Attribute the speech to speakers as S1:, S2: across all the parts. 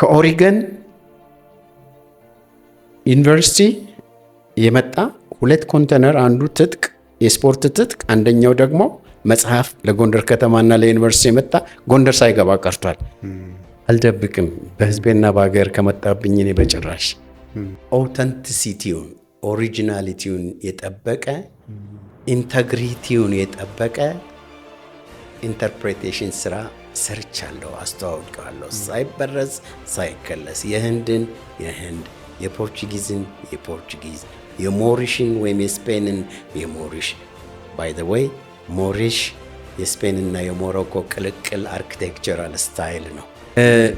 S1: ከኦሪገን ዩኒቨርሲቲ የመጣ 2 ኮንቴነር፣ አንዱ ትጥቅ የስፖርት ትጥቅ፣ አንደኛው ደግሞ መጽሐፍ ለጎንደር ከተማና ለዩኒቨርሲቲ የመጣ ጎንደር ሳይገባ ቀርቷል። አልደብቅም፣ በህዝቤና በሀገር ከመጣብኝ እኔ በጭራሽ ኦተንቲሲቲውን ኦሪጂናሊቲውን የጠበቀ ኢንተግሪቲውን የጠበቀ ኢንተርፕሬቴሽን ስራ ሰርቻለሁ፣ አስተዋውቀዋለሁ። ሳይበረዝ ሳይከለስ የህንድን የህንድ የፖርቹጊዝን የፖርቹጊዝ የሞሪሽን ወይም የስፔንን የሞሪሽ ባይ ዘ ወይ ሞሪሽ የስፔንና የሞሮኮ ቅልቅል አርኪቴክቸራል ስታይል ነው።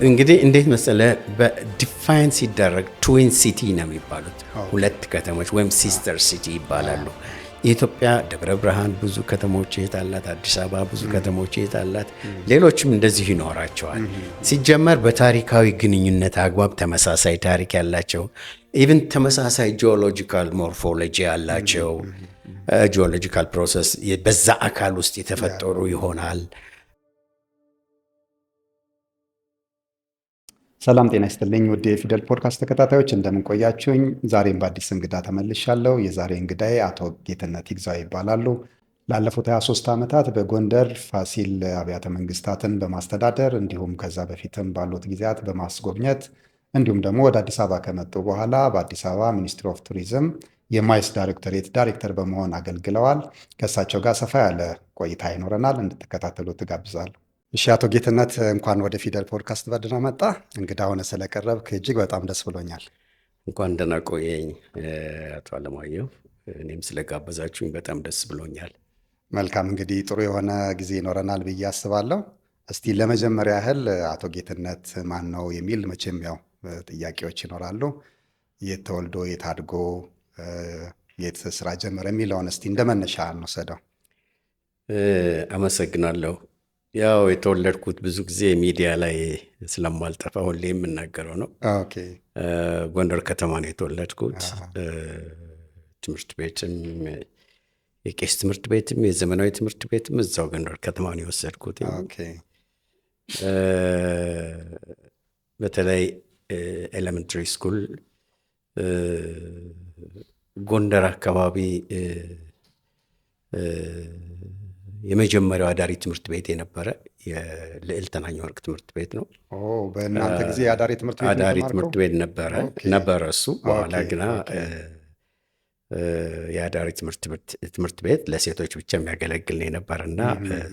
S1: እንግዲህ እንዴት መሰለ በዲፋይን ሲደረግ ትዊን ሲቲ ነው የሚባሉት 2 ከተሞች ወይም ሲስተር ሲቲ ይባላሉ። የኢትዮጵያ ደብረ ብርሃን ብዙ ከተሞች የት አላት፣ አዲስ አበባ ብዙ ከተሞች የት አላት፣ ሌሎችም እንደዚህ ይኖራቸዋል። ሲጀመር በታሪካዊ ግንኙነት አግባብ ተመሳሳይ ታሪክ ያላቸው ኢቭን ተመሳሳይ ጂኦሎጂካል ሞርፎሎጂ ያላቸው ጂኦሎጂካል ፕሮሰስ በዛ አካል ውስጥ የተፈጠሩ ይሆናል።
S2: ሰላም ጤና ይስጥልኝ ውድ የፊደል ፖድካስት ተከታታዮች እንደምንቆያችሁኝ፣ ዛሬም በአዲስ እንግዳ ተመልሻለሁ። የዛሬ እንግዳዬ አቶ ጌትነት ይግዛው ይባላሉ። ላለፉት 23 ዓመታት በጎንደር ፋሲል አብያተ መንግስታትን በማስተዳደር እንዲሁም ከዛ በፊትም ባሉት ጊዜያት በማስጎብኘት እንዲሁም ደግሞ ወደ አዲስ አበባ ከመጡ በኋላ በአዲስ አበባ ሚኒስትሪ ኦፍ ቱሪዝም የማይስ ዳይሬክቶሬት ዳይሬክተር በመሆን አገልግለዋል። ከእሳቸው ጋር ሰፋ ያለ ቆይታ ይኖረናል፣ እንድትከታተሉ ትጋብዛለሁ። እሺ አቶ ጌትነት እንኳን ወደ ፊደል ፖድካስት በደህና መጣ። እንግዳ ሆነ ስለቀረብክ እጅግ በጣም ደስ ብሎኛል።
S1: እንኳን ደህና ቆየኝ አቶ አለማየሁ። እኔም ስለጋበዛችሁኝ በጣም ደስ ብሎኛል።
S2: መልካም፣ እንግዲህ ጥሩ የሆነ ጊዜ ይኖረናል ብዬ አስባለሁ። እስቲ ለመጀመሪያ ያህል አቶ ጌትነት ማን ነው የሚል መቼም ያው ጥያቄዎች ይኖራሉ። የት ተወልዶ የት አድጎ የት ስራ ጀመረ የሚለውን እስቲ እንደመነሻ እንወሰደው።
S1: አመሰግናለሁ። ያው የተወለድኩት ብዙ ጊዜ ሚዲያ ላይ ስለማልጠፋ ሁሌ የምናገረው ነው። ጎንደር ከተማ ነው የተወለድኩት። ትምህርት ቤትም የቄስ ትምህርት ቤትም የዘመናዊ ትምህርት ቤትም እዛው ጎንደር ከተማ ነው የወሰድኩት። በተለይ ኤሌመንተሪ ስኩል ጎንደር አካባቢ የመጀመሪያው አዳሪ ትምህርት ቤት የነበረ የልዕልት ተናኘ ወርቅ ትምህርት ቤት ነው።
S2: በእናንተ ጊዜ አዳሪ
S1: ትምህርት ቤት ነበረ እሱ። በኋላ ግና የአዳሪ ትምህርት ቤት ለሴቶች ብቻ የሚያገለግል ነው የነበረና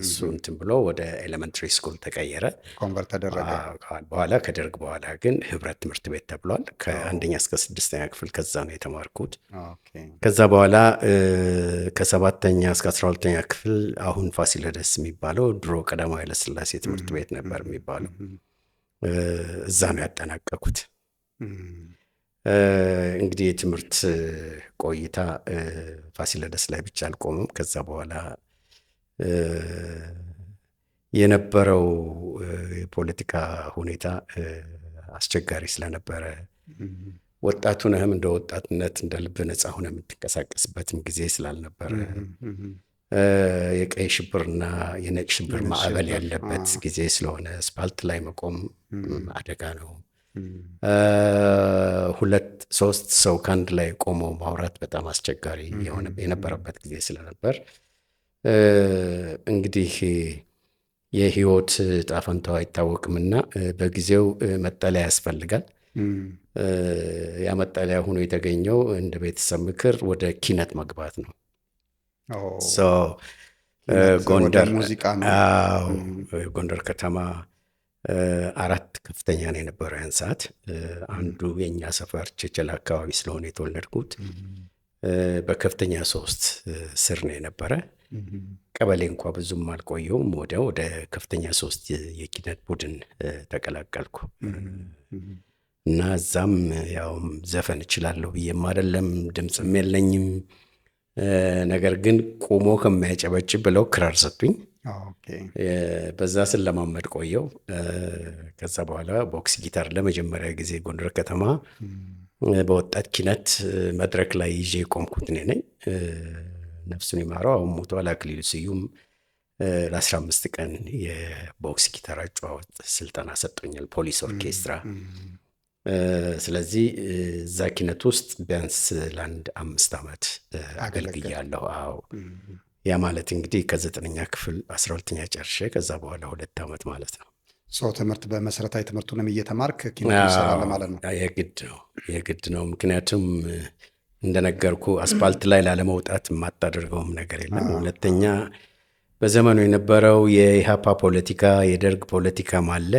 S1: እሱ እንትን ብሎ ወደ ኤሌመንተሪ ስኩል ተቀየረ፣
S2: ኮንቨርት ተደረገ።
S1: በኋላ ከደርግ በኋላ ግን ህብረት ትምህርት ቤት ተብሏል። ከ1ኛ እስከ 6ኛ ክፍል ከዛ ነው የተማርኩት። ከዛ በኋላ ከ7ኛ እስከ 12ኛ ክፍል አሁን ፋሲለደስ የሚባለው ድሮ ቀዳማዊ ኃይለሥላሴ ትምህርት ቤት ነበር የሚባለው፣ እዛ ነው ያጠናቀኩት። እንግዲህ የትምህርት ቆይታ ፋሲለደስ ላይ ብቻ አልቆምም። ከዛ በኋላ የነበረው የፖለቲካ ሁኔታ አስቸጋሪ ስለነበረ ወጣቱ ነህም እንደ ወጣትነት እንደ ልብ ነፃ ሆነ የምትንቀሳቀስበትም ጊዜ ስላልነበረ የቀይ ሽብርና የነጭ ሽብር ማዕበል ያለበት ጊዜ ስለሆነ አስፓልት ላይ መቆም አደጋ ነው። 2-3 ሰው ከአንድ ላይ ቆሞ ማውራት በጣም አስቸጋሪ የነበረበት ጊዜ ስለነበር እንግዲህ የህይወት ጣፈንታው አይታወቅምና በጊዜው መጠለያ ያስፈልጋል። ያ መጠለያ ሆኖ የተገኘው እንደ ቤተሰብ ምክር ወደ ኪነት መግባት ነው። ጎንደር ከተማ 4 ከፍተኛ ነው የነበረው ያን ሰዓት። አንዱ የኛ ሰፈር ቸቸላ አካባቢ ስለሆነ የተወለድኩት በከፍተኛ 3 ስር ነው የነበረ። ቀበሌ እንኳ ብዙም አልቆየውም። ወደ ከፍተኛ 3 የኪነት ቡድን ተቀላቀልኩ እና እዛም ያው ዘፈን እችላለሁ ብዬም አይደለም፣ ድምፅም የለኝም። ነገር ግን ቆሞ ከሚያጨበጭብ ብለው ክራር ሰጡኝ። በዛ ስለማመድ ቆየው። ከዛ በኋላ ቦክስ ጊታር ለመጀመሪያ ጊዜ ጎንደር ከተማ በወጣት ኪነት መድረክ ላይ ይዤ የቆምኩት እኔ ነኝ። ነፍሱን ይማረው፣ አሁን ሞቷል። አክሊሉ ስዩም ለ15 ቀን የቦክስ ጊታር አጨዋወት ስልጠና ሰጥቶኛል፣ ፖሊስ ኦርኬስትራ። ስለዚህ እዛ ኪነት ውስጥ ቢያንስ ለአንድ 5 ዓመት አገልግያለሁ። አዎ ያ ማለት እንግዲህ ከ9ኛ ክፍል 12ኛ ጨርሼ ከዛ በኋላ 2 ዓመት ማለት ነው።
S2: ሰው ትምህርት በመሰረታዊ ትምህርቱንም እየተማርክ ኪነት ይሰራል ማለት ነው።
S1: የግድ ነው። ምክንያቱም እንደነገርኩ አስፓልት ላይ ላለመውጣት የማታደርገውም ነገር የለም። ሁለተኛ በዘመኑ የነበረው የኢሃፓ ፖለቲካ የደርግ ፖለቲካም አለ።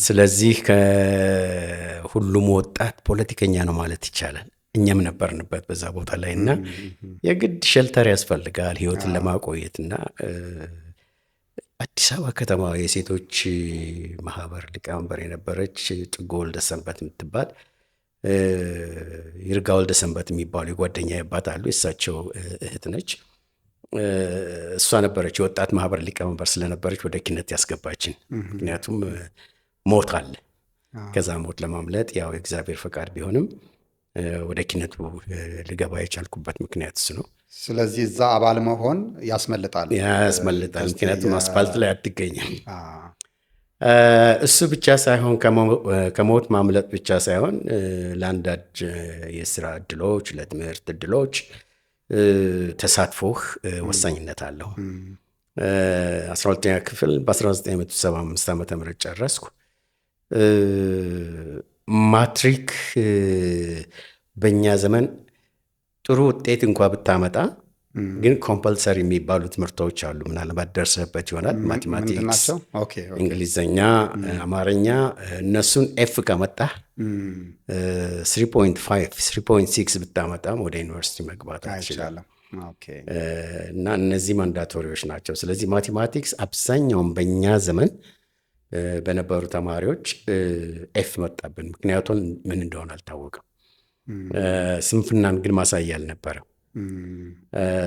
S1: ስለዚህ ከሁሉም ወጣት ፖለቲከኛ ነው ማለት ይቻላል። እኛም ነበርንበት በዛ ቦታ ላይ እና የግድ ሸልተር ያስፈልጋል ህይወትን ለማቆየት እና አዲስ አበባ ከተማ የሴቶች ማህበር ሊቀመንበር የነበረች ጥጎ ወልደሰንበት የምትባል ይርጋ ወልደሰንበት የሚባሉ የጓደኛ አባት አሉ። የእሳቸው እህት ነች። እሷ ነበረች የወጣት ማህበር ሊቀመንበር ስለነበረች ወደ ኪነት ያስገባችን። ምክንያቱም ሞት አለ። ከዛ ሞት ለማምለጥ ያው የእግዚአብሔር ፈቃድ ቢሆንም ወደ ኪነቱ ልገባ የቻልኩበት ምክንያት እሱ ነው።
S2: ስለዚህ እዛ አባል መሆን ያስመልጣል።
S1: ምክንያቱም አስፓልት ላይ አትገኝም። እሱ ብቻ ሳይሆን ከሞት ማምለጥ ብቻ ሳይሆን ለአንዳንድ የስራ እድሎች፣ ለትምህርት እድሎች ተሳትፎህ ወሳኝነት አለው። 12ኛ ክፍል በ1975 ዓ ም ጨረስኩ። ማትሪክ በእኛ ዘመን ጥሩ ውጤት እንኳ ብታመጣ ግን ኮምፐልሰሪ የሚባሉ ትምህርቶች አሉ። ምናልባት ደርሰህበት ይሆናል። ማቴማቲክስ፣ እንግሊዝኛ፣ አማርኛ እነሱን ኤፍ ከመጣህ 3.5 3.6 ብታመጣም ወደ ዩኒቨርሲቲ መግባት አይችልም እና እነዚህ ማንዳቶሪዎች ናቸው። ስለዚህ ማቴማቲክስ አብዛኛውን በእኛ ዘመን በነበሩ ተማሪዎች ኤፍ መጣብን። ምክንያቱም ምን እንደሆነ አልታወቅም። ስንፍናን ግን ማሳያ አልነበረም።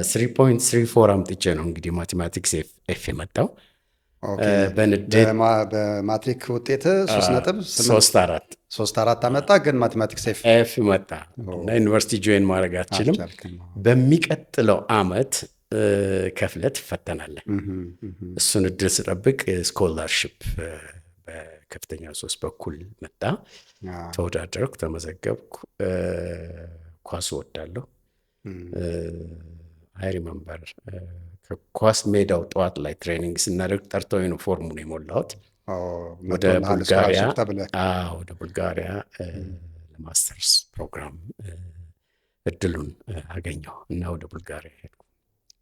S1: 3.34 አምጥቼ ነው እንግዲህ ማቴማቲክስ ኤፍ የመጣው። በንዴት
S2: በማትሪክ ውጤት 3.34 አመጣ፣ ግን ማቴማቲክስ ኤፍ
S1: መጣ እና ዩኒቨርሲቲ ጆይን ማድረግ አትችልም። በሚቀጥለው አመት ከፍለ ትፈተናለህ። እሱን እድል ስጠብቅ ስኮላርሽፕ በከፍተኛ 3 በኩል መጣ። ተወዳደርኩ፣ ተመዘገብኩ። ኳስ ወዳለሁ። አይ ሪመምበር ከኳስ ሜዳው ጠዋት ላይ ትሬኒንግ ስናደርግ ጠርተው ዩኒፎርሙን የሞላሁት ወደ ቡልጋሪያ ለማስተርስ ፕሮግራም እድሉን አገኘሁ እና ወደ ቡልጋሪያ ሄድኩ።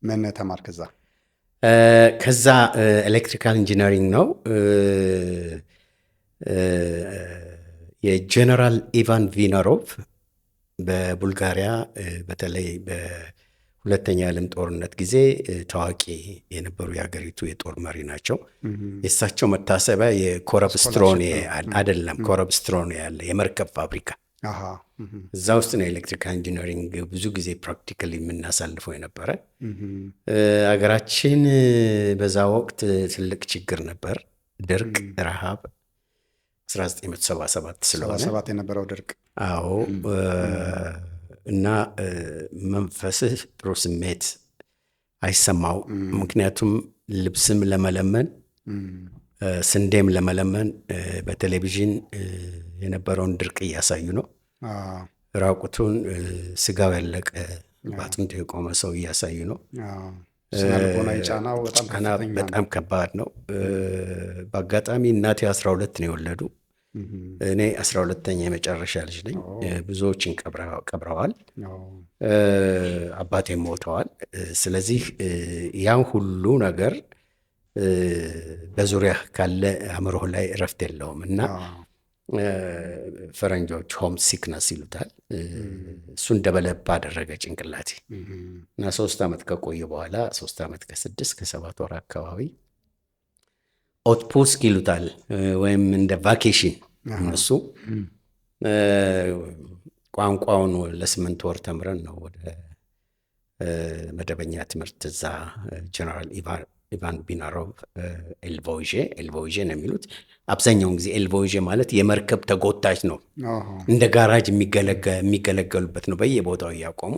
S2: ምን ተማርክ እዛ?
S1: ከዛ ኤሌክትሪካል ኢንጂነሪንግ ነው። የጀነራል ኢቫን ቪነሮቭ በቡልጋሪያ በተለይ በሁለተኛ የዓለም ጦርነት ጊዜ ታዋቂ የነበሩ የሀገሪቱ የጦር መሪ ናቸው። የእሳቸው መታሰቢያ የኮረብስትሮኔ አይደለም፣ ኮረብስትሮኔ ያለ የመርከብ ፋብሪካ እዛ ውስጥ ነው ኤሌክትሪካል ኢንጂነሪንግ ብዙ ጊዜ ፕራክቲካሊ የምናሳልፈው የነበረ። ሀገራችን በዛ ወቅት ትልቅ ችግር ነበር፣ ድርቅ፣ ረሃብ 1977 ስለሆነ
S2: 77 የነበረው ድርቅ።
S1: አዎ እና መንፈስህ ጥሩ ስሜት አይሰማው። ምክንያቱም ልብስም ለመለመን ስንዴም ለመለመን በቴሌቪዥን የነበረውን ድርቅ እያሳዩ ነው። ራቁቱን ስጋው ያለቀ በአጥንቱ የቆመ ሰው እያሳዩ ነው።
S2: ጫናው
S1: በጣም ከባድ ነው። በአጋጣሚ እናቴ 12 ነው የወለዱ። እኔ 12ኛ የመጨረሻ ልጅ ነኝ። ብዙዎችን ቀብረዋል። አባቴም ሞተዋል። ስለዚህ ያን ሁሉ ነገር በዙሪያ ካለ አእምሮህ ላይ እረፍት የለውም እና ፈረንጆች ሆም ሲክነስ ይሉታል። እሱን ደበለብ አደረገ ጭንቅላቴ እና 3 ዓመት ከቆየ በኋላ 3 ዓመት ከ6 ከ7 ወር አካባቢ ኦትፑስክ ይሉታል ወይም እንደ ቫኬሽን እነሱ ቋንቋውን ለ8 ወር ተምረን ነው ወደ መደበኛ ትምህርት እዛ ጀነራል ኢቫን ቪነሮቭ ኤልቮይዤ ነው የሚሉት። አብዛኛውን ጊዜ ኤልቮይዤ ማለት የመርከብ ተጎታች ነው። እንደ ጋራጅ የሚገለገሉበት ነው። በየቦታው እያቆሙ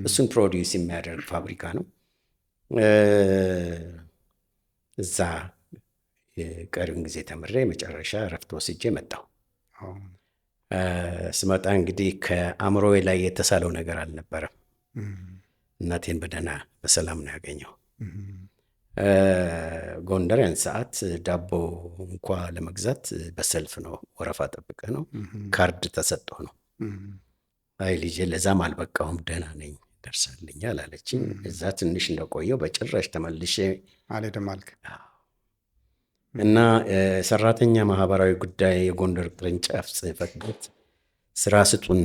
S1: እሱን ፕሮዲውስ የሚያደርግ ፋብሪካ ነው። እዛ የቀሪውን ጊዜ ተምሬ መጨረሻ እረፍት ወስጄ መጣሁ። ስመጣ እንግዲህ ከአእምሮዬ ላይ የተሳለው ነገር አልነበረም። እናቴን በደህና በሰላም ነው ያገኘው። ጎንደር ያን ሰዓት ዳቦ እንኳ ለመግዛት በሰልፍ ነው፣ ወረፋ ጠብቀ ነው፣ ካርድ ተሰጥቶ ነው። አይ ልጄ ለዛም አልበቃሁም፣ ደህና ነኝ፣ ደርሳልኛል አለችኝ። እዛ ትንሽ እንደቆየው በጭራሽ ተመልሼ
S2: አልሄድም አልክ
S1: እና ሰራተኛ ማህበራዊ ጉዳይ የጎንደር ቅርንጫፍ ጽሕፈት ቤት ስራ ስጡን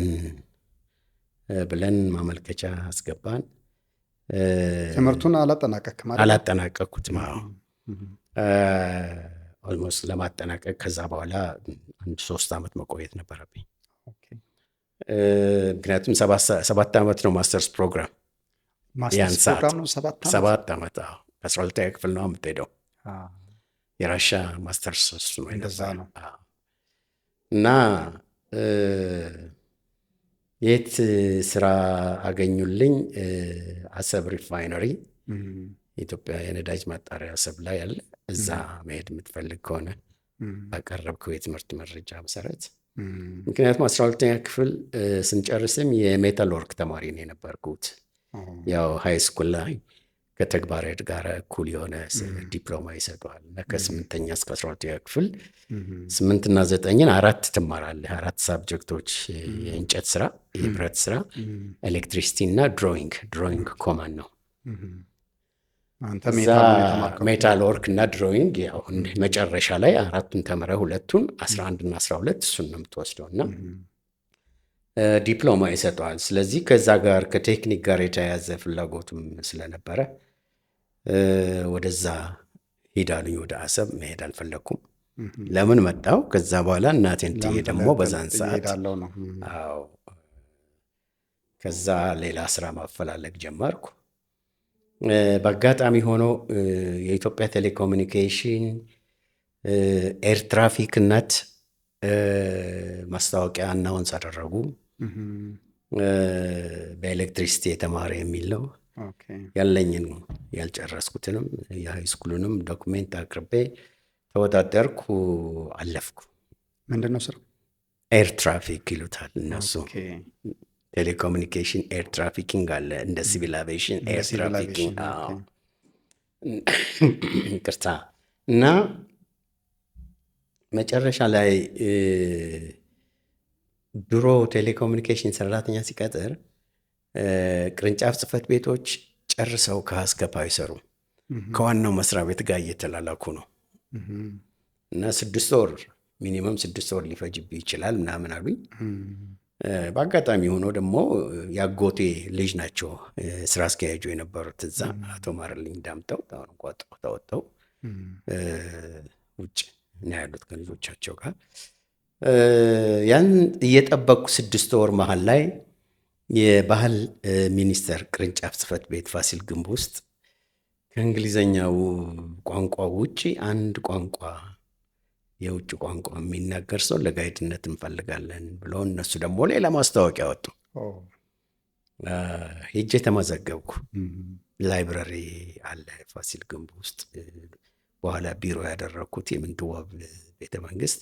S1: ብለን ማመልከቻ አስገባን።
S2: ትምህርቱን አላጠናቀቅም?
S1: አላጠናቀቅኩትም። ኦልሞስት ለማጠናቀቅ ከዛ በኋላ 3 ዓመት መቆየት ነበረብኝ። ምክንያቱም 7 ዓመት ነው ማስተርስ ፕሮግራም።
S2: ማስተርስ ፕሮግራም ነው
S1: 7 ዓመት። 12ኛ ክፍል ነው የምትሄደው። የራሻ ማስተርስ ነው
S2: እንደዛ ነው።
S1: እና የት ስራ አገኙልኝ? አሰብ ሪፋይነሪ፣ የኢትዮጵያ የነዳጅ ማጣሪያ አሰብ ላይ ያለ፣ እዛ መሄድ የምትፈልግ ከሆነ ባቀረብከው የትምህርት መረጃ መሰረት። ምክንያቱም 12ኛ ክፍል ስንጨርስም የሜታል ወርክ ተማሪ ነው የነበርኩት። ያው ሃይ ስኩል ላይ ከተግባራዊ ጋር እኩል የሆነ ዲፕሎማ ይሰጠዋል እና ከ8ኛ እስከ 12ኛ ክፍል 8 እና 9ን 4 ትማራለህ። 4 ሳብጀክቶች፣ የእንጨት ስራ፣ የብረት ስራ፣ ኤሌክትሪሲቲ እና ድሮይንግ ኮመን ነው። ሜታል ወርክ እና ድሮይንግ ያው መጨረሻ ላይ 4ቱን ተምረህ 2ቱን 11 እና 12 እሱን ነው የምትወስደው እና ዲፕሎማ ይሰጠዋል። ስለዚህ ከዛ ጋር ከቴክኒክ ጋር የተያያዘ ፍላጎቱም ስለነበረ ወደዛ ሄዳሉኝ። ወደ አሰብ መሄድ አልፈለግኩም። ለምን መጣው? ከዛ በኋላ እናቴን ጥዬ ደግሞ በዛን ሰዓት ከዛ ሌላ ስራ ማፈላለግ ጀመርኩ። በአጋጣሚ ሆኖ የኢትዮጵያ ቴሌኮሙኒኬሽን ኤር ትራፊክነት ማስታወቂያ አናውንስ አደረጉ። በኤሌክትሪሲቲ የተማረ የሚል ነው። ያለኝን ያልጨረስኩትንም የሃይስኩሉንም ዶክሜንት አቅርቤ ተወዳደርኩ፣ አለፍኩ።
S2: ምንድን ነው ስራው?
S1: ኤር ትራፊክ ይሉታል እነሱ። ቴሌኮሙኒኬሽን ኤር ትራፊኪንግ አለ፣ እንደ ሲቪል አቪዬሽን ኤር ትራፊኪንግ። ይቅርታ። እና መጨረሻ ላይ ድሮ ቴሌኮሙኒኬሽን ሰራተኛ ሲቀጥር ቅርንጫፍ ጽሕፈት ቤቶች ጨርሰው ከአስገባ አይሰሩም። ከዋናው መስሪያ ቤት ጋር እየተላላኩ ነው እና 6 ወር ሚኒመም 6 ወር ሊፈጅብህ ይችላል ምናምን አሉኝ። በአጋጣሚ ሆኖ ደግሞ ያጎቴ ልጅ ናቸው ስራ አስኪያጁ የነበሩት እዛ፣ አቶ ማርልኝ ዳምጠው። አሁን እንኳ ተወጥተው ውጭ እና ያሉት ከልጆቻቸው ጋር ያን እየጠበቅኩ 6 ወር መሀል ላይ የባህል ሚኒስቴር ቅርንጫፍ ጽሕፈት ቤት ፋሲል ግንብ ውስጥ ከእንግሊዘኛው ቋንቋ ውጭ አንድ ቋንቋ የውጭ ቋንቋ የሚናገር ሰው ለጋይድነት እንፈልጋለን ብሎ እነሱ ደግሞ ሌላ ማስታወቂያ ወጡ። ሄጄ ተመዘገብኩ። ላይብረሪ አለ ፋሲል ግንብ ውስጥ። በኋላ ቢሮ ያደረግኩት የምንትዋብ ቤተ መንግስት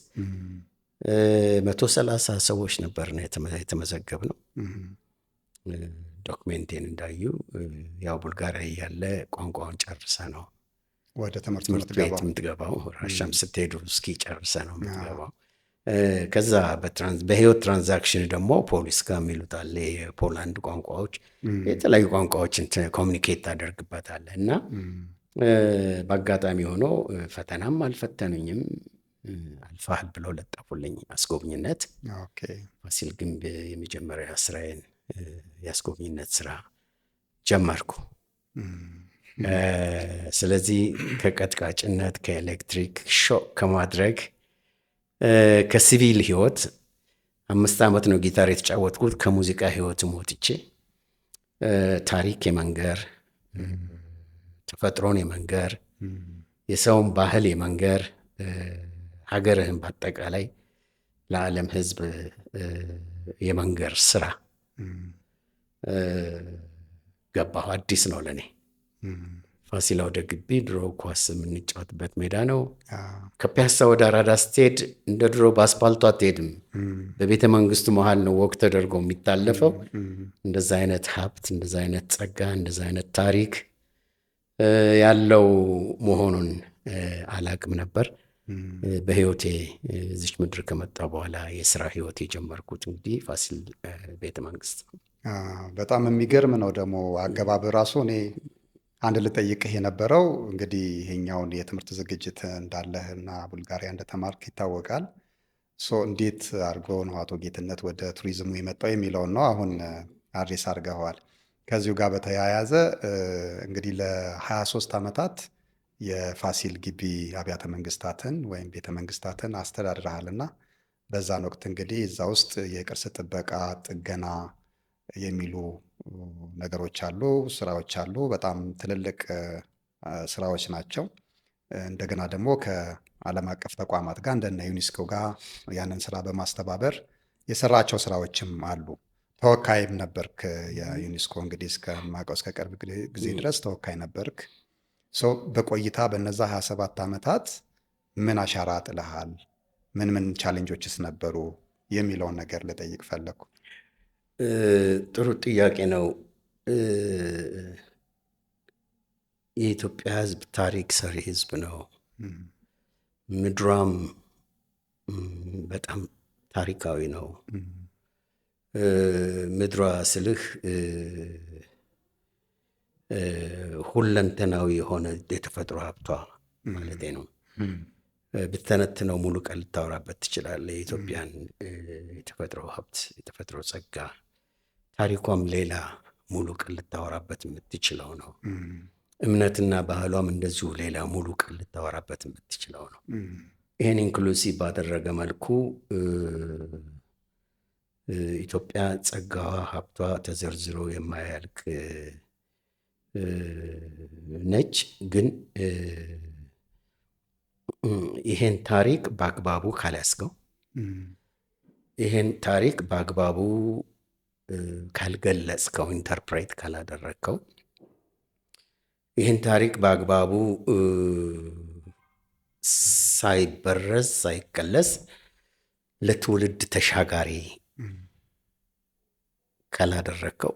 S1: 130 ሰዎች ነበር የተመዘገብ ነው። ዶክሜንቴን እንዳዩ ያው ቡልጋሪያ ያለ ቋንቋውን ጨርሰ ነው
S2: ወደ ትምህርት
S1: ቤት የምትገባው። ራሻም ስትሄዱ እስኪ ጨርሰ ነው የምትገባው። ከዛ በህይወት ትራንዛክሽን ደግሞ ፖሊስ ጋር የሚሉት አለ። የፖላንድ ቋንቋዎች፣ የተለያዩ ቋንቋዎችን ኮሚኒኬት ታደርግበታለህ እና በአጋጣሚ ሆኖ ፈተናም አልፈተኑኝም። አልፋል ብለው ለጠፉልኝ አስጎብኝነት። ፋሲል ግንብ የመጀመሪያ ስራዬን የአስጎብኝነት ስራ ጀመርኩ። ስለዚህ ከቀጥቃጭነት፣ ከኤሌክትሪክ ሾክ ከማድረግ፣ ከሲቪል ህይወት 5 ዓመት ነው ጊታር የተጫወትኩት። ከሙዚቃ ህይወትም ወጥቼ ታሪክ የመንገር፣ ተፈጥሮን የመንገር፣ የሰውን ባህል የመንገር፣ ሀገርህን በአጠቃላይ ለዓለም ህዝብ የመንገር ስራ ገባሁ። አዲስ ነው ለእኔ። ፋሲል አውደ ግቢ ድሮ ኳስ የምንጫወትበት ሜዳ ነው። ከፒያሳ ወደ አራዳ ስትሄድ እንደ ድሮ በአስፓልቱ አትሄድም። በቤተ መንግስቱ መሀል ነው ወቅ ተደርጎ የሚታለፈው። እንደዛ አይነት ሀብት፣ እንደዛ አይነት ጸጋ፣ እንደዛ አይነት ታሪክ ያለው መሆኑን አላቅም ነበር። በህይወቴ እዚች ምድር ከመጣ በኋላ የስራ ህይወት የጀመርኩት እንግዲህ ፋሲል ቤተ መንግስት ነው።
S2: በጣም የሚገርም ነው ደግሞ አገባብ ራሱ። እኔ አንድ ልጠይቅህ የነበረው እንግዲህ ይሄኛውን የትምህርት ዝግጅት እንዳለህ እና ቡልጋሪያ እንደተማርክ ይታወቃል። እንዴት አድርጎ ነው አቶ ጌትነት ወደ ቱሪዝሙ የመጣው የሚለውን ነው። አሁን አድሬስ አድርገዋል። ከዚሁ ጋር በተያያዘ እንግዲህ ለ23 ዓመታት የፋሲል ግቢ አብያተ መንግስታትን ወይም ቤተ መንግስታትን አስተዳድረሃልና በዛን ወቅት እንግዲህ እዛ ውስጥ የቅርስ ጥበቃ፣ ጥገና የሚሉ ነገሮች አሉ፣ ስራዎች አሉ። በጣም ትልልቅ ስራዎች ናቸው። እንደገና ደግሞ ከዓለም አቀፍ ተቋማት ጋር እንደነ ዩኔስኮ ጋር ያንን ስራ በማስተባበር የሰራቸው ስራዎችም አሉ። ተወካይም ነበርክ የዩኔስኮ እንግዲህ እስከማውቀው እስከ ቅርብ ጊዜ ድረስ ተወካይ ነበርክ። በቆይታ በነዛ 27 ዓመታት ምን አሻራ ጥለሃል? ምን ምን ቻሌንጆችስ ነበሩ የሚለውን ነገር ልጠይቅ ፈለግኩ።
S1: ጥሩ ጥያቄ ነው። የኢትዮጵያ ሕዝብ ታሪክ ሰሪ ሕዝብ ነው። ምድሯም በጣም ታሪካዊ ነው። ምድሯ ስልህ ሁለንተናዊ የሆነ የተፈጥሮ ሀብቷ ማለቴ ነው። ብትተነትነው ሙሉ ቀን ልታወራበት ትችላለህ። የኢትዮጵያን የተፈጥሮ ሀብት፣ የተፈጥሮ ጸጋ፣ ታሪኳም ሌላ ሙሉ ቀን ልታወራበት የምትችለው ነው። እምነትና ባህሏም እንደዚሁ ሌላ ሙሉ ቀን ልታወራበት የምትችለው ነው። ይህን ኢንክሉሲቭ ባደረገ መልኩ ኢትዮጵያ ጸጋዋ፣ ሀብቷ ተዘርዝሮ የማያልቅ ነች። ግን ይሄን ታሪክ በአግባቡ ካልያዝከው፣ ይሄን ታሪክ በአግባቡ ካልገለጽከው፣ ኢንተርፕሬት ካላደረግከው፣ ይህን ታሪክ በአግባቡ ሳይበረዝ ሳይቀለስ ለትውልድ ተሻጋሪ ካላደረግከው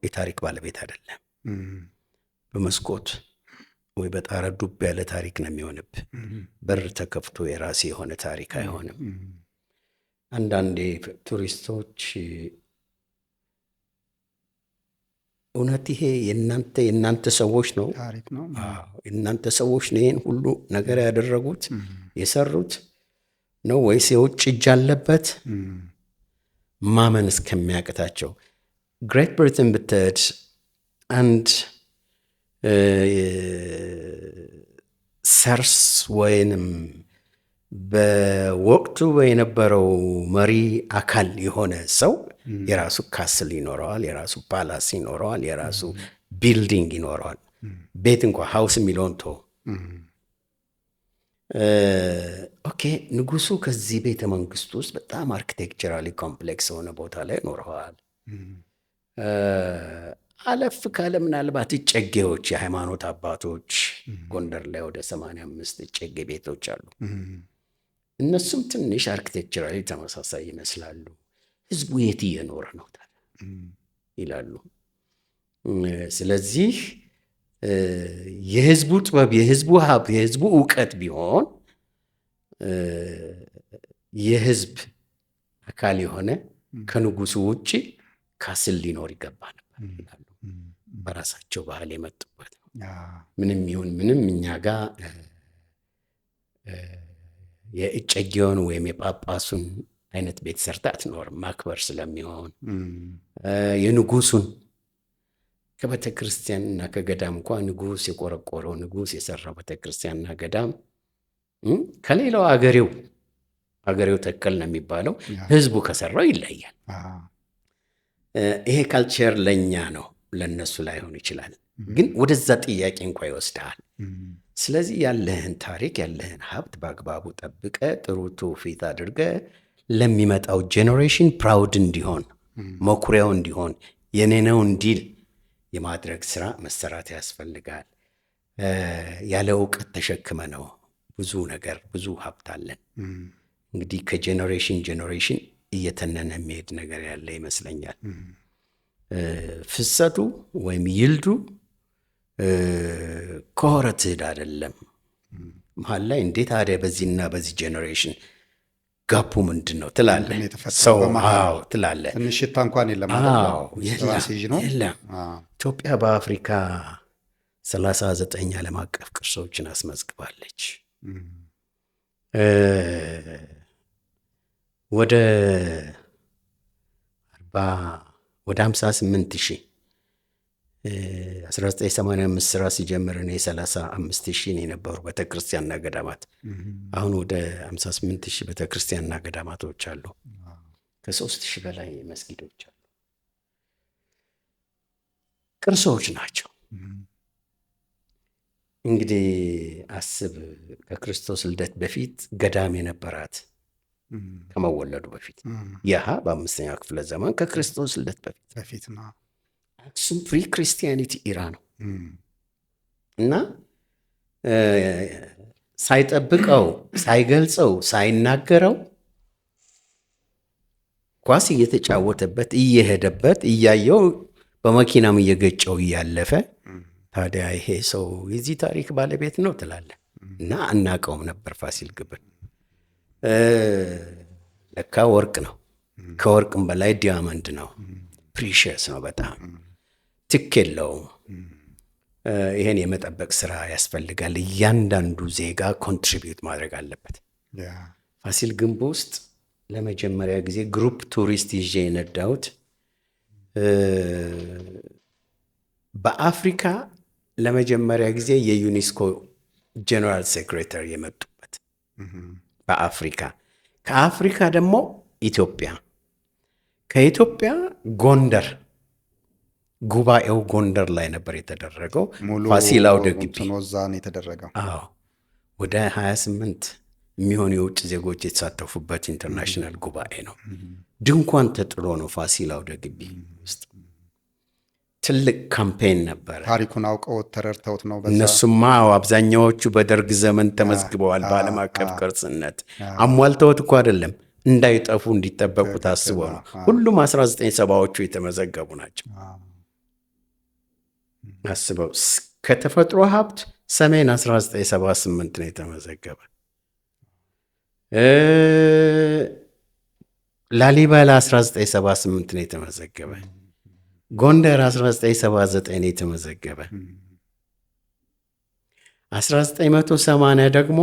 S1: የታሪክ ባለቤት አይደለም። በመስኮት ወይ በጣረ ዱብ ያለ ታሪክ ነው የሚሆንብህ። በር ተከፍቶ የራሴ የሆነ ታሪክ አይሆንም። አንዳንዴ ቱሪስቶች እውነት ይሄ የእናንተ ሰዎች ነው
S2: ታሪክ ነው፣
S1: የእናንተ ሰዎች ነው ይሄን ሁሉ ነገር ያደረጉት የሰሩት ነው ወይስ የውጭ እጅ አለበት ማመን እስከሚያቅታቸው። ግሬት ብሪትን ብትሄድ አንድ ሰርስ ወይንም በወቅቱ የነበረው መሪ አካል የሆነ ሰው የራሱ ካስል ይኖረዋል፣ የራሱ ፓላስ ይኖረዋል፣ የራሱ ቢልዲንግ ይኖረዋል። ቤት እንኳ ሀውስ የሚለውን ቶ ኦኬ፣ ንጉሱ ከዚህ ቤተ መንግስት ውስጥ በጣም አርኪቴክቸራሊ ኮምፕሌክስ የሆነ ቦታ ላይ ኖረዋል። አለፍ ካለ ምናልባት እጨጌዎች፣ የሃይማኖት አባቶች ጎንደር ላይ ወደ 85 እጨጌ ቤቶች አሉ። እነሱም ትንሽ አርኪቴክቸራሊ ተመሳሳይ ይመስላሉ። ህዝቡ የት እየኖረ ነው ታዲያ ይላሉ። ስለዚህ የህዝቡ ጥበብ፣ የህዝቡ ሀብት፣ የህዝቡ እውቀት ቢሆን የህዝብ አካል የሆነ ከንጉሱ ውጭ ካስል ሊኖር ይገባ ነበር ይላሉ። በራሳቸው ባህል የመጡበት ነው። ምንም ይሁን ምንም እኛ ጋር የእጨጌውን ወይም የጳጳሱን አይነት ቤት ሰርታ አትኖርም። ማክበር ስለሚሆን የንጉሱን ከቤተ ክርስቲያንና ከገዳም እንኳ ንጉስ የቆረቆረው ንጉስ የሰራው ቤተ ክርስቲያንና ገዳም ከሌላው አገሬው ተከል ነው የሚባለው። ህዝቡ ከሰራው ይለያል። ይሄ ካልቸር ለእኛ ነው፣ ለእነሱ ላይሆን ይችላል። ግን ወደዛ ጥያቄ እንኳ ይወስዳል። ስለዚህ ያለህን ታሪክ ያለህን ሀብት በአግባቡ ጠብቀ ጥሩ ትውፊት አድርገ ለሚመጣው ጄኔሬሽን ፕራውድ እንዲሆን፣ መኩሪያው እንዲሆን፣ የኔ ነው እንዲል የማድረግ ስራ መሰራት ያስፈልጋል። ያለ እውቀት ተሸክመ ነው ብዙ ነገር ብዙ ሀብት አለን። እንግዲህ ከጄኔሬሽን እየተነነ የሚሄድ ነገር ያለ ይመስለኛል። ፍሰቱ ወይም ይልዱ ከሆረ ትሄድ አይደለም። መሀል ላይ እንዴት ታዲያ በዚህና በዚህ ጄኔሬሽን ጋፑ ምንድን ነው ትላለህ። ሰው ትላለህ
S2: ትንሽ ሽታ እንኳን የለም።
S1: ኢትዮጵያ በአፍሪካ 39 ዓለም አቀፍ ቅርሶችን አስመዝግባለች። ወደ 58,000 1985 ስራ ሲጀምር እኔ 35,000 የነበሩ ቤተክርስቲያንና ገዳማት፣ አሁን ወደ 58,000 ቤተክርስቲያንና ገዳማቶች አሉ። ከ3,000 በላይ መስጊዶች አሉ። ቅርሶች ናቸው። እንግዲህ አስብ፣ ከክርስቶስ ልደት በፊት ገዳም የነበራት ከመወለዱ በፊት ያህ በ5ኛው ክፍለ ዘመን ከክርስቶስ ልደት በፊት ነው። አክሱም ፕሪ ክርስቲያኒቲ ኢራ ነው እና ሳይጠብቀው ሳይገልጸው ሳይናገረው ኳስ እየተጫወተበት እየሄደበት እያየው በመኪናም እየገጨው እያለፈ ታዲያ ይሄ ሰው የዚህ ታሪክ ባለቤት ነው ትላለህ። እና አናውቀውም ነበር ፋሲል ግንብን። ለካ ወርቅ ነው፣ ከወርቅም በላይ ዲያመንድ ነው፣ ፕሪሽየስ ነው፣ በጣም ትክ የለውም። ይሄን የመጠበቅ ስራ ያስፈልጋል። እያንዳንዱ ዜጋ ኮንትሪቢዩት ማድረግ አለበት። ፋሲል ግንብ ውስጥ ለመጀመሪያ ጊዜ ግሩፕ ቱሪስት ይዤ የነዳሁት በአፍሪካ ለመጀመሪያ ጊዜ የዩኔስኮ ጀነራል ሴክሬታሪ የመጡበት በአፍሪካ፣ ከአፍሪካ ደግሞ ኢትዮጵያ፣ ከኢትዮጵያ ጎንደር፣ ጉባኤው ጎንደር ላይ ነበር የተደረገው። ፋሲል አውደ ግቢ
S2: የተደረገው።
S1: ወደ 28 የሚሆኑ የውጭ ዜጎች የተሳተፉበት ኢንተርናሽናል ጉባኤ ነው። ድንኳን ተጥሎ ነው ፋሲል አውደ ግቢ ውስጥ። ትልቅ ካምፔን ነበረ።
S2: ታሪኩን አውቀው ተረድተውት ነው።
S1: እነሱማ አብዛኛዎቹ በደርግ ዘመን ተመዝግበዋል በዓለም አቀፍ ቅርስነት። አሟልተውት እኮ አይደለም፣ እንዳይጠፉ እንዲጠበቁ ታስቦ ነው። ሁሉም 1970ዎቹ የተመዘገቡ ናቸው። አስበው፣ ከተፈጥሮ ሀብት ሰሜን 1978 ነው የተመዘገበ። ላሊበላ 1978 ነው የተመዘገበ። ጎንደር 1979 ነው የተመዘገበ። 1980 ደግሞ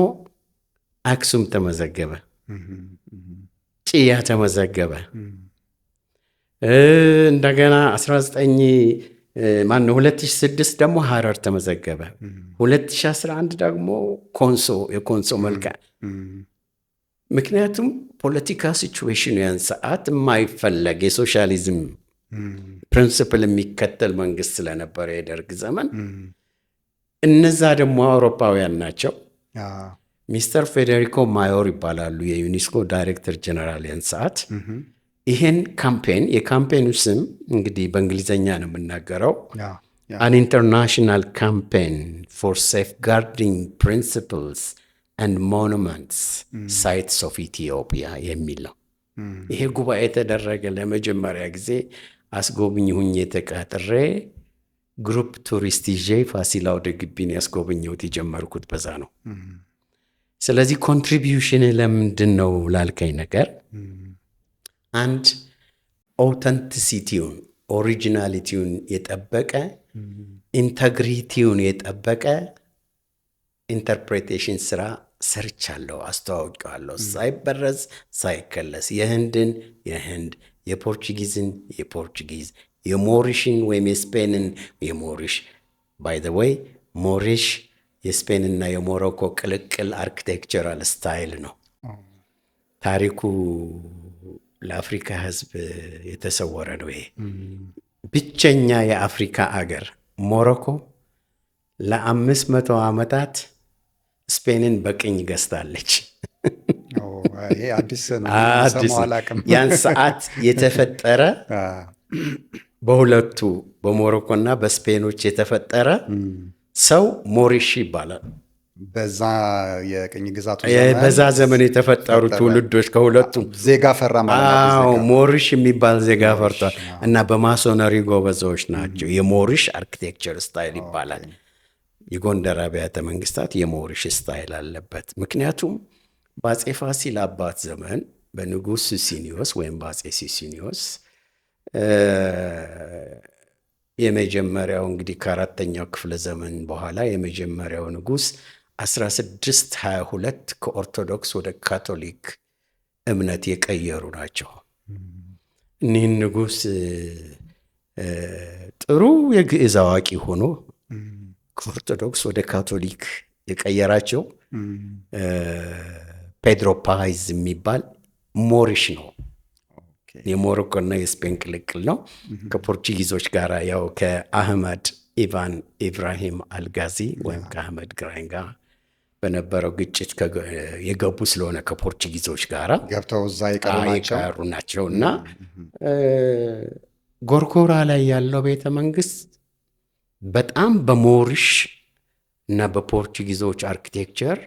S1: አክሱም ተመዘገበ፣ ጭያ ተመዘገበ። እንደገና 2006 ደግሞ ሐረር ተመዘገበ። 2011 ደግሞ ኮንሶ፣ የኮንሶ መልካ። ምክንያቱም ፖለቲካ ሲቹዌሽኑ ያን ሰዓት የማይፈለግ የሶሻሊዝም ፕሪንስፕል የሚከተል መንግስት ስለነበረ የደርግ ዘመን። እነዛ ደግሞ አውሮፓውያን ናቸው። ሚስተር ፌዴሪኮ ማዮር ይባላሉ፣ የዩኔስኮ ዳይሬክተር ጀነራል ያን ሰዓት። ይሄን ካምፔን፣ የካምፔኑ ስም እንግዲህ በእንግሊዝኛ ነው የምናገረው፣ አን ኢንተርናሽናል ካምፔን ፎር ሴፍጋርዲንግ ፕሪንሲፕልስ አንድ ሞኑመንትስ ሳይትስ ኦፍ ኢትዮጵያ የሚል ነው። ይሄ ጉባኤ የተደረገ ለመጀመሪያ ጊዜ አስጎብኝ ሁኜ ተቀጥሬ ግሩፕ ቱሪስት ይዤ ፋሲል አውደ ግቢን ያስጎብኘሁት የጀመርኩት በዛ ነው። ስለዚህ ኮንትሪቢዩሽን ለምንድን ነው ላልከኝ ነገር፣ አንድ ኦተንቲሲቲውን ኦሪጂናሊቲውን የጠበቀ ኢንተግሪቲውን የጠበቀ ኢንተርፕሬቴሽን ስራ ሰርቻለሁ፣ አስተዋውቀዋለሁ። ሳይበረዝ ሳይከለስ የህንድን የህንድ፣ የፖርቹጊዝን የፖርቹጊዝ፣ የሞሪሽን ወይም የስፔንን የሞሪሽ። ባይ ዘ ወይ ሞሪሽ የስፔንና የሞሮኮ ቅልቅል አርኪቴክቸራል ስታይል ነው። ታሪኩ ለአፍሪካ ህዝብ የተሰወረ ነው። ይሄ ብቸኛ የአፍሪካ አገር ሞሮኮ ለ500 ዓመታት ስፔንን በቅኝ ገዝታለች። ያን ሰዓት የተፈጠረ በሁለቱ በሞሮኮና በስፔኖች የተፈጠረ ሰው ሞሪሽ ይባላል።
S2: በዛ የቅኝ ግዛቱ
S1: በዛ ዘመን የተፈጠሩ ትውልዶች ከሁለቱም
S2: ዜጋ ፈራ ማለት ነው።
S1: ሞሪሽ የሚባል ዜጋ ፈርቷል እና በማሶነሪ ጎበዞች ናቸው። የሞሪሽ አርኪቴክቸር ስታይል ይባላል። የጎንደር አብያተ መንግስታት የሞሪሽ ስታይል አለበት። ምክንያቱም በአፄ ፋሲል አባት ዘመን በንጉሥ ሲሲኒዮስ ወይም በአፄ ሲሲኒዮስ የመጀመሪያው እንግዲህ ከአራተኛው ክፍለ ዘመን በኋላ የመጀመሪያው ንጉሥ 1622 ከኦርቶዶክስ ወደ ካቶሊክ እምነት የቀየሩ ናቸው። እኒህን ንጉሥ ጥሩ የግዕዝ አዋቂ ሆኖ ከኦርቶዶክስ ወደ ካቶሊክ የቀየራቸው ፔድሮ ፓይዝ የሚባል ሞሪሽ ነው። የሞሮኮና የስፔን ቅልቅል ነው። ከፖርቹጊዞች ጋር ያው ከአህመድ ኢብራሂም አልጋዚ ወይም ከአህመድ ግራኝ ጋር በነበረው ግጭት የገቡ ስለሆነ ከፖርቹጊዞች ጋር
S2: ገብተው እዛ የቀሩ
S1: ናቸው እና ጎርጎራ ላይ ያለው ቤተ መንግስት በጣም በሞሪሽ እና በፖርቹጊዞች አርኪቴክቸር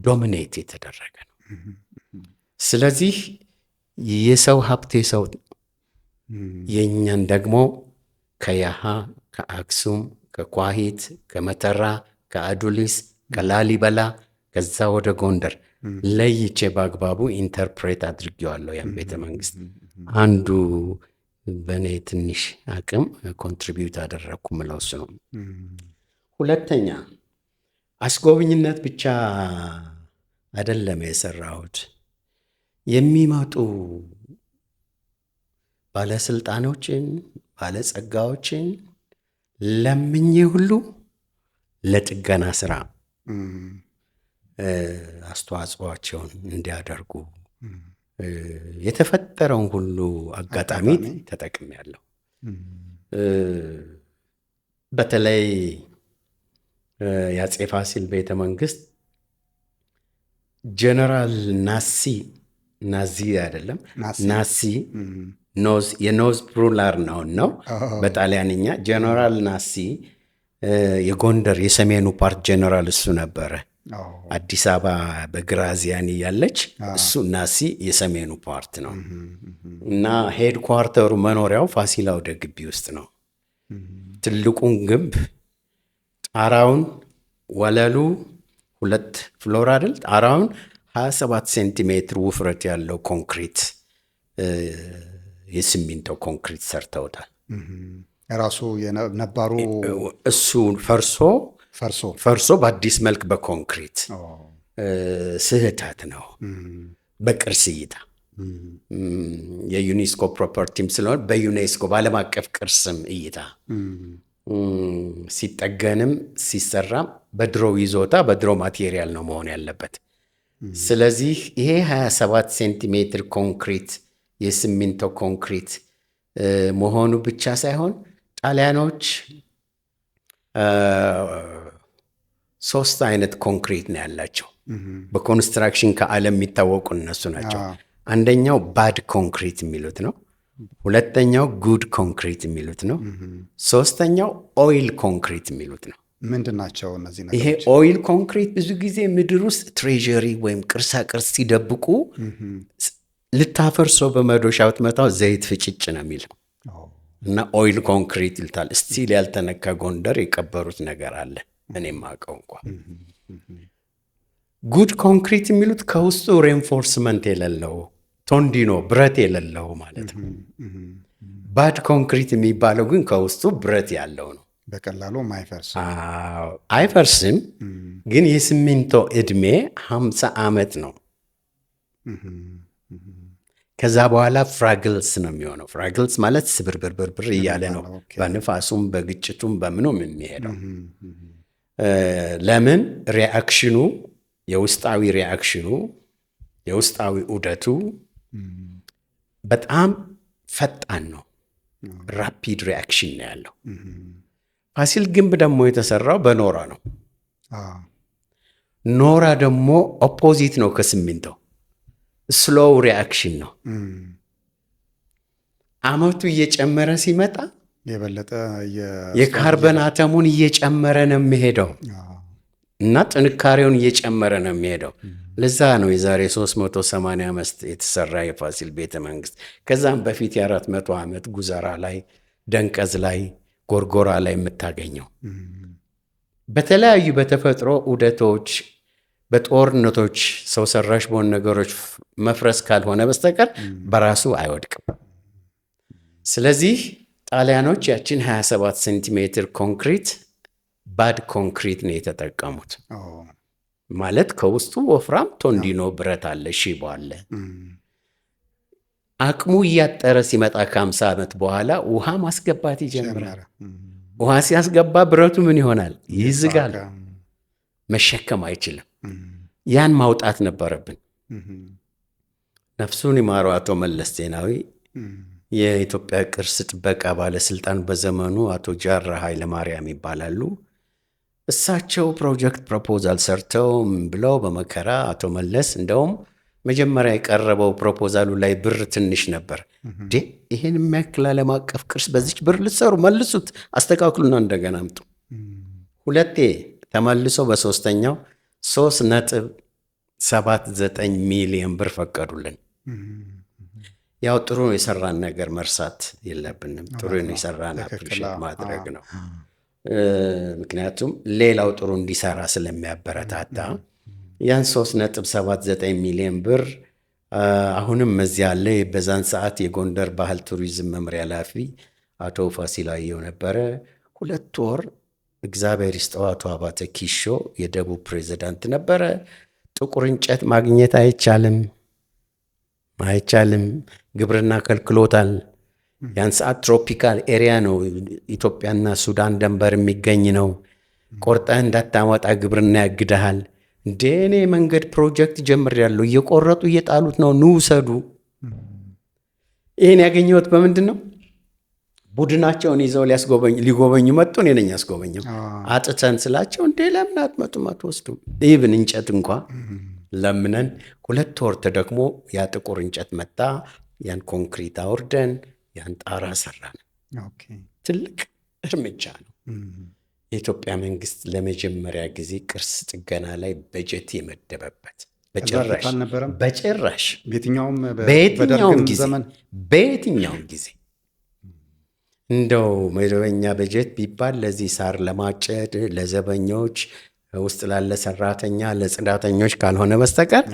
S1: ዶሚኔት የተደረገ ነው። ስለዚህ የሰው ሀብት የሰው የእኛን ደግሞ ከያሃ ከአክሱም ከኳሂት ከመተራ ከአዱሊስ ከላሊበላ ከዛ ወደ ጎንደር ለይቼ በአግባቡ ኢንተርፕሬት አድርጌዋለሁ። ያን ቤተ መንግስት አንዱ በእኔ ትንሽ አቅም ኮንትሪቢዩት አደረግኩ ምለው እሱ ነው። ሁለተኛ አስጎብኝነት ብቻ አይደለም የሰራሁት። የሚመጡ ባለስልጣኖችን ባለጸጋዎችን ለምኜ ሁሉ ለጥገና ስራ አስተዋጽኦአቸውን እንዲያደርጉ የተፈጠረውን ሁሉ አጋጣሚ ተጠቅሜያለሁ። በተለይ የአፄ ፋሲል ቤተ መንግስት ጀነራል ናዚ አይደለም ናሲ የኖዝ ብሩላር ነው በጣሊያንኛ። ጀነራል ናሲ የጎንደር የሰሜኑ ፓርት ጀነራል እሱ ነበረ። አዲስ አበባ በግራዚያኒ ያለች እሱ ናሲ የሰሜኑ ፓርት ነው እና ሄድ ኳርተሩ መኖሪያው ፋሲል አውደ ግቢ ውስጥ ነው። ትልቁን ግንብ ጣራውን ወለሉ 2 ፍሎር አይደል? ጣራውን 27 ሴንቲሜትር ውፍረት ያለው ኮንክሪት የሲሚንቶ ኮንክሪት ሰርተውታል።
S2: ራሱ የነባሩ
S1: እሱ ፈርሶ በአዲስ መልክ በኮንክሪት ስህተት ነው። በቅርስ እይታ የዩኔስኮ ፕሮፐርቲም ስለሆነ በዩኔስኮ በዓለም አቀፍ ቅርስም እይታ ሲጠገንም ሲሰራም በድሮ ይዞታ በድሮ ማቴሪያል ነው መሆን ያለበት። ስለዚህ ይሄ 27 ሴንቲሜትር ኮንክሪት የሲሚንቶ ኮንክሪት መሆኑ ብቻ ሳይሆን ጣሊያኖች 3 አይነት ኮንክሪት ነው ያላቸው። በኮንስትራክሽን ከዓለም የሚታወቁ እነሱ ናቸው። አንደኛው ባድ ኮንክሪት የሚሉት ነው። ሁለተኛው ጉድ ኮንክሪት የሚሉት ነው። ሶስተኛው ኦይል ኮንክሪት የሚሉት ነው።
S2: ምንድን ናቸው እነዚህ ነገሮች?
S1: ይሄ ኦይል ኮንክሪት ብዙ ጊዜ ምድር ውስጥ ትሬዠሪ ወይም ቅርሳ ቅርስ ሲደብቁ ልታፈርሰው በመዶሻ ብትመታው ዘይት ፍጭጭ ነው የሚለው እና ኦይል ኮንክሪት ይልታል። ስቲል ያልተነካ ጎንደር የቀበሩት ነገር አለ እኔም አውቀው እንኳን። ጉድ ኮንክሪት የሚሉት ከውስጡ ሬንፎርስመንት የሌለው ቶንዲኖ ብረት የሌለው ማለት ነው። ባድ ኮንክሪት የሚባለው ግን ከውስጡ ብረት ያለው ነው።
S2: በቀላሉ
S1: አይፈርስም። ግን የሲሚንቶ ዕድሜ 50 ዓመት ነው። ከዛ በኋላ ፍራግልስ ነው የሚሆነው። ፍራግልስ ማለት ስብርብርብር እያለ ነው በንፋሱም በግጭቱም በምኑም የሚሄደው። ለምን? ሪአክሽኑ የውስጣዊ ሪአክሽኑ የውስጣዊ ዑደቱ በጣም ፈጣን ነው። ራፒድ ሪአክሽን ነው ያለው። ፋሲል ግንብ ደግሞ የተሰራው በኖራ ነው። ኖራ ደግሞ ኦፖዚት ነው ከሲሚንቶ፣ ስሎው ሪአክሽን ነው። አመቱ እየጨመረ ሲመጣ
S2: የበለጠ
S1: የካርበን አተሙን እየጨመረ ነው የሚሄደው እና ጥንካሬውን እየጨመረ ነው የሚሄደው። ለዛ ነው የዛሬ 380 ዓመት የተሰራ የፋሲል ቤተ መንግስት። ከዛም በፊት የ400 ዓመት ጉዘራ ላይ፣ ደንቀዝ ላይ፣ ጎርጎራ ላይ የምታገኘው በተለያዩ በተፈጥሮ ዑደቶች፣ በጦርነቶች፣ ሰው ሰራሽ በሆኑ ነገሮች መፍረስ ካልሆነ በስተቀር በራሱ አይወድቅም። ስለዚህ ጣሊያኖች ያችን 27 ሴንቲሜትር ኮንክሪት ባድ ኮንክሪት ነው የተጠቀሙት። ማለት ከውስጡ ወፍራም ቶንዲኖ ብረት አለ፣ ሺቦ አለ። አቅሙ እያጠረ ሲመጣ ከ50 ዓመት በኋላ ውሃ ማስገባት ይጀምራል። ውሃ ሲያስገባ ብረቱ ምን ይሆናል? ይዝጋል፣ መሸከም አይችልም። ያን ማውጣት ነበረብን። ነፍሱን ይማረው አቶ መለስ ዜናዊ የኢትዮጵያ ቅርስ ጥበቃ ባለስልጣን በዘመኑ አቶ ጃራ ኃይለማርያም ይባላሉ። እሳቸው ፕሮጀክት ፕሮፖዛል ሰርተው ብለው በመከራ አቶ መለስ እንደውም መጀመሪያ የቀረበው ፕሮፖዛሉ ላይ ብር ትንሽ ነበር። ይሄን የሚያክል ዓለም አቀፍ ቅርስ በዚች ብር ልትሰሩ መልሱት፣ አስተካክሉና እንደገና አምጡ። ሁለቴ ተመልሶ በሶስተኛው 3.79 ሚሊዮን ብር ፈቀዱልን። ያው ጥሩ የሰራን ነገር መርሳት የለብንም። ጥሩ የሰራን አፕሪሼት ማድረግ ነው። ምክንያቱም ሌላው ጥሩ እንዲሰራ ስለሚያበረታታ ያን 3.79 ሚሊዮን ብር አሁንም እዚያ አለ። በዛን ሰዓት የጎንደር ባህል ቱሪዝም መምሪያ ኃላፊ አቶ ፋሲል አየሁ ነበረ። 2 ወር እግዚአብሔር ይስጠው አቶ አባተ ኪሾ የደቡብ ፕሬዚዳንት ነበረ። ጥቁር እንጨት ማግኘት አይቻልም፣ ግብርና ከልክሎታል። ያን ሰዓት ትሮፒካል ኤሪያ ነው፣ ኢትዮጵያና ሱዳን ደንበር የሚገኝ ነው። ቆርጠህ እንዳታወጣ ግብርና ያግድሃል። እንደ እኔ መንገድ ፕሮጀክት ጀምሬያለሁ፣ እየቆረጡ እየጣሉት ነው፣ ኑ ውሰዱ። ይህን ያገኘሁት በምንድን ነው? ቡድናቸውን ይዘው ሊጎበኙ መጡ። እኔ ነኝ ያስጎበኘው። አጥተን ስላቸው እንዴ ለምን አትመጡም አትወስዱም? ኢቭን እንጨት እንኳ ለምነን 2 ወር ተደክሞ ያ ጥቁር እንጨት መጣ። ያን ኮንክሪት አውርደን ያን ጣራ ሰራን። ትልቅ እርምጃ ነው። የኢትዮጵያ መንግስት ለመጀመሪያ ጊዜ ቅርስ ጥገና ላይ በጀት የመደበበት በጭራሽ በየትኛውም ጊዜ እንደው መደበኛ በጀት ቢባል ለዚህ ሳር ለማጨድ ለዘበኞች ውስጥ ላለ ሰራተኛ ለጽዳተኞች ካልሆነ በስተቀር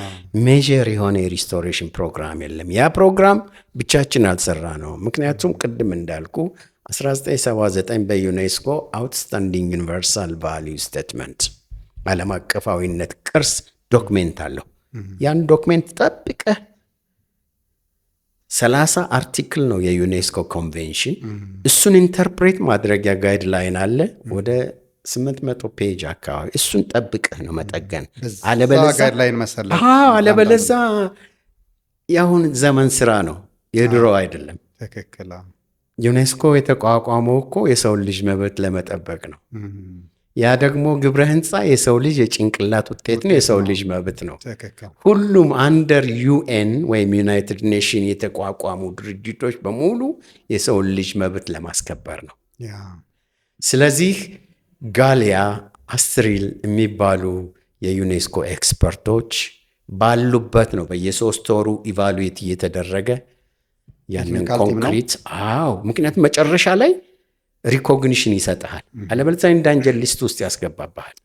S1: ሜጀር የሆነ የሪስቶሬሽን ፕሮግራም የለም። ያ ፕሮግራም ብቻችን አልሰራ ነው። ምክንያቱም ቅድም እንዳልኩ 1979 በዩኔስኮ አውትስታንዲንግ ዩኒቨርሳል ቫሊዩ ስቴትመንት ዓለም አቀፋዊነት ቅርስ ዶክሜንት አለው። ያን ዶክሜንት ጠብቀህ 30 አርቲክል ነው የዩኔስኮ ኮንቬንሽን። እሱን ኢንተርፕሬት ማድረጊያ ጋይድላይን አለ ወደ 800 ፔጅ አካባቢ። እሱን ጠብቀህ ነው መጠገን። አለበለዛ የአሁን ዘመን ስራ ነው፣ የድሮ አይደለም። ዩኔስኮ የተቋቋመው እኮ የሰው ልጅ መብት ለመጠበቅ ነው። ያ ደግሞ ግብረ ህንፃ የሰው ልጅ የጭንቅላት ውጤት ነው፣ የሰው ልጅ መብት ነው። ሁሉም አንደር ዩኤን ወይም ዩናይትድ ኔሽን የተቋቋሙ ድርጅቶች በሙሉ የሰው ልጅ መብት ለማስከበር ነው። ስለዚህ ጋሊያ አስትሪል የሚባሉ የዩኔስኮ ኤክስፐርቶች ባሉበት ነው በየ3 ወሩ ኢቫሉዌት እየተደረገ ያንን ኮንክሪት ምክንያቱም መጨረሻ ላይ ሪኮግኒሽን ይሰጥሃል። አለበለዚያ እንዳንጀል ሊስት ውስጥ ያስገባብሃል።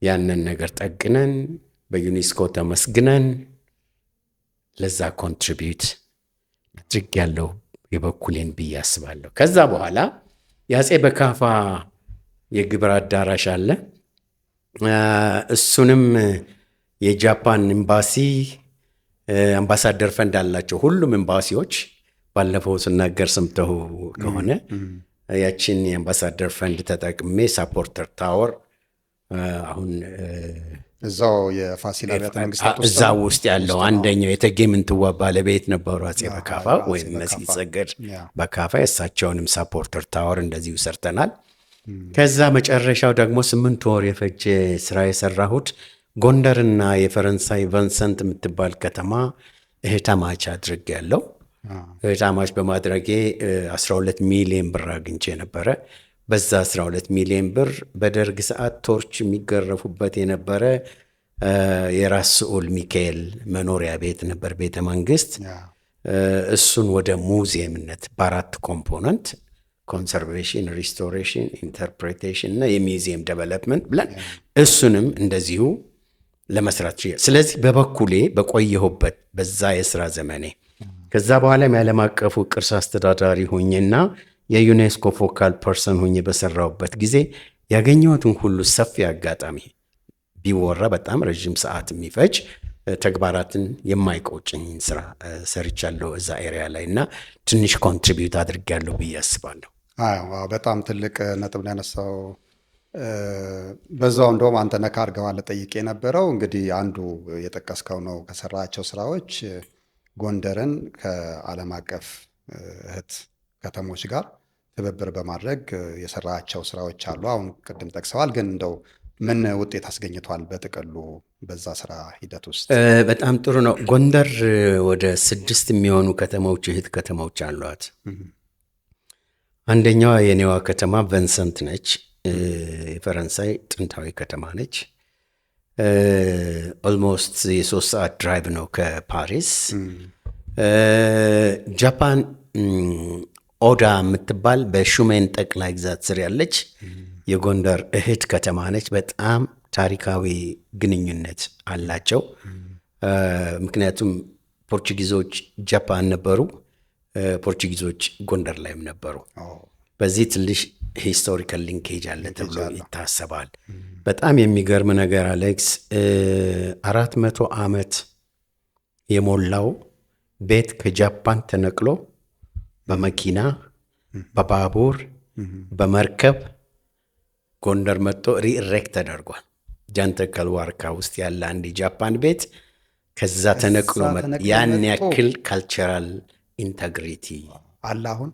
S1: ያንን ነገር ጠግነን በዩኔስኮ ተመስግነን ለዛ ኮንትሪቢዩት አድርጌያለሁ የበኩሌን ብዬ አስባለሁ። ከዛ በኋላ የአፄ በካፋ የግብር አዳራሽ አለ። እሱንም የጃፓን ኤምባሲ አምባሳደር ፈንድ አላቸው ሁሉም ኤምባሲዎች። ባለፈው ስናገር ሰምተው ከሆነ ያችን የአምባሳደር ፈንድ ተጠቅሜ ሳፖርተር ታወር አሁን
S2: እዛው የፋሲል አብያተ መንግስታት
S1: እዛ ውስጥ ያለው አንደኛው የእቴጌ ምንትዋብ ባለቤት ነበሩ አፄ በካፋ ወይም መሲህ ሰገድ በካፋ። የእሳቸውንም ሳፖርተር ታወር እንደዚሁ ሰርተናል። ከዛ መጨረሻው ደግሞ 8 ወር የፈጀ ስራ የሰራሁት ጎንደርና የፈረንሳይ ቫንሰንት የምትባል ከተማ እህትማማች አድርጌያለሁ። እህታማች በማድረጌ 12 ሚሊዮን ብር አግኝቼ ነበረ። በዛ 12 ሚሊዮን ብር በደርግ ሰዓት ቶርች የሚገረፉበት የነበረ የራስ ስዑል ሚካኤል መኖሪያ ቤት ነበር፣ ቤተ መንግስት። እሱን ወደ ሙዚየምነት በ4 ኮምፖነንት ኮንሰርቬሽን፣ ሪስቶሬሽን፣ ኢንተርፕሬቴሽን እና የሚውዚየም ዴቨሎፕመንት ብለን እሱንም እንደዚሁ ለመስራት ችያለሁ። ስለዚህ በበኩሌ በቆየሁበት በዛ የስራ ዘመኔ ከዛ በኋላም የዓለም አቀፉ ቅርስ አስተዳዳሪ ሆኜና የዩኔስኮ ፎካል ፐርሰን ሆኜ በሰራሁበት ጊዜ ያገኘሁትን ሁሉ ሰፊ አጋጣሚ ቢወራ በጣም ረዥም ሰዓት የሚፈጅ ተግባራትን የማይቆጭኝ ስራ ሰርቻለሁ እዛ ኤሪያ ላይ እና ትንሽ ኮንትሪቢዩት አድርጌያለሁ ብዬ አስባለሁ።
S2: በጣም ትልቅ ነጥብ ነው ያነሳው። በዛው እንደውም አንተ ነካ አድርገዋል ጠይቄ የነበረው እንግዲህ አንዱ የጠቀስከው ነው ከሰራቸው ስራዎች ጎንደርን ከዓለም አቀፍ እህት ከተሞች ጋር ትብብር በማድረግ የሰራቸው ስራዎች አሉ። አሁን ቅድም ጠቅሰዋል፣ ግን እንደው ምን ውጤት አስገኝቷል በጥቅሉ በዛ ስራ ሂደት ውስጥ?
S1: በጣም ጥሩ ነው። ጎንደር ወደ 6 የሚሆኑ ከተሞች እህት ከተሞች አሏት። አንደኛዋ የኔዋ ከተማ ቨንሰንት ነች። የፈረንሳይ ጥንታዊ ከተማ ነች። ኦልሞስት የ3 ሰዓት ድራይቭ ነው ከፓሪስ። ጃፓን ኦዳ የምትባል በሹሜን ጠቅላይ ግዛት ስር ያለች የጎንደር እህት ከተማ ነች። በጣም ታሪካዊ ግንኙነት አላቸው። ምክንያቱም ፖርቹጊዞች ጃፓን ነበሩ፣ ፖርቹጊዞች ጎንደር ላይም ነበሩ። በዚህ ትንሽ ሂስቶሪካል ሊንኬጅ አለ ተብሎ ይታሰባል። በጣም የሚገርም ነገር አሌክስ፣ 400 ዓመት የሞላው ቤት ከጃፓን ተነቅሎ በመኪና በባቡር በመርከብ ጎንደር መጥቶ ሪኢሬክት ተደርጓል። ጃንተከል ዋርካ ውስጥ ያለ አንድ የጃፓን ቤት ከዛ ተነቅሎ ያን ያክል ካልቸራል ኢንተግሪቲ
S2: አለ። አሁን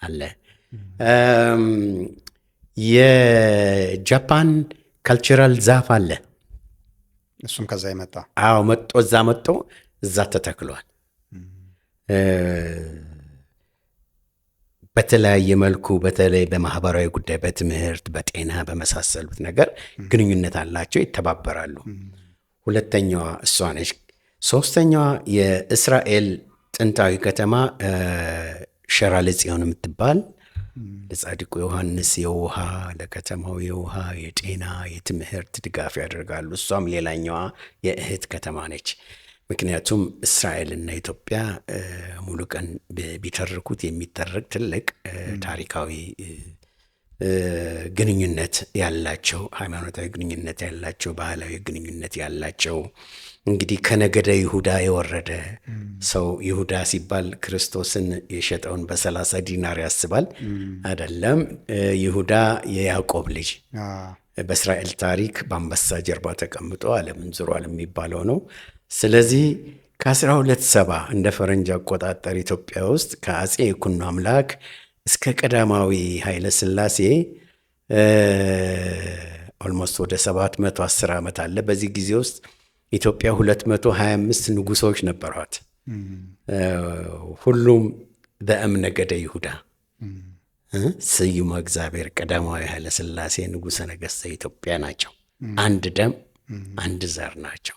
S1: አለ። የጃፓን ካልቸራል ዛፍ አለ።
S2: እሱም ከዛ ይመጣ
S1: መጥቶ እዛ ተተክሏል። በተለያየ መልኩ በተለይ በማህበራዊ ጉዳይ፣ በትምህርት፣ በጤና በመሳሰሉት ነገር ግንኙነት አላቸው፣ ይተባበራሉ። ሁለተኛዋ እሷ ነች። ሶስተኛዋ የእስራኤል ጥንታዊ ከተማ ሸራለ ጽዮን የምትባል ለጻድቁ ዮሐንስ የውሃ ለከተማው የውሃ የጤና የትምህርት ድጋፍ ያደርጋሉ። እሷም ሌላኛዋ የእህት ከተማ ነች። ምክንያቱም እስራኤልና ኢትዮጵያ ሙሉ ቀን ቢተርኩት የሚተረክ ትልቅ ታሪካዊ ግንኙነት ያላቸው፣ ሃይማኖታዊ ግንኙነት ያላቸው፣ ባህላዊ ግንኙነት ያላቸው እንግዲህ ከነገደ ይሁዳ የወረደ ሰው ይሁዳ ሲባል ክርስቶስን የሸጠውን በ30 ዲናር ያስባል አይደለም። ይሁዳ የያዕቆብ ልጅ በእስራኤል ታሪክ በአንበሳ ጀርባ ተቀምጦ ዓለምን ዙሯል የሚባለው ነው። ስለዚህ ከ1270 እንደ ፈረንጅ አቆጣጠር ኢትዮጵያ ውስጥ ከአጼ ይኩኖ አምላክ እስከ ቀዳማዊ ኃይለ ሥላሴ ኦልሞስት ወደ 710 ዓመት አለ። በዚህ ጊዜ ውስጥ ኢትዮጵያ 225 ንጉሶች ነበሯት። ሁሉም በእምነ ነገደ ይሁዳ ስዩመ እግዚአብሔር ቀዳማዊ ኃይለ ሥላሴ ንጉሠ ነገሥተ ኢትዮጵያ ናቸው። አንድ ደም አንድ ዘር ናቸው።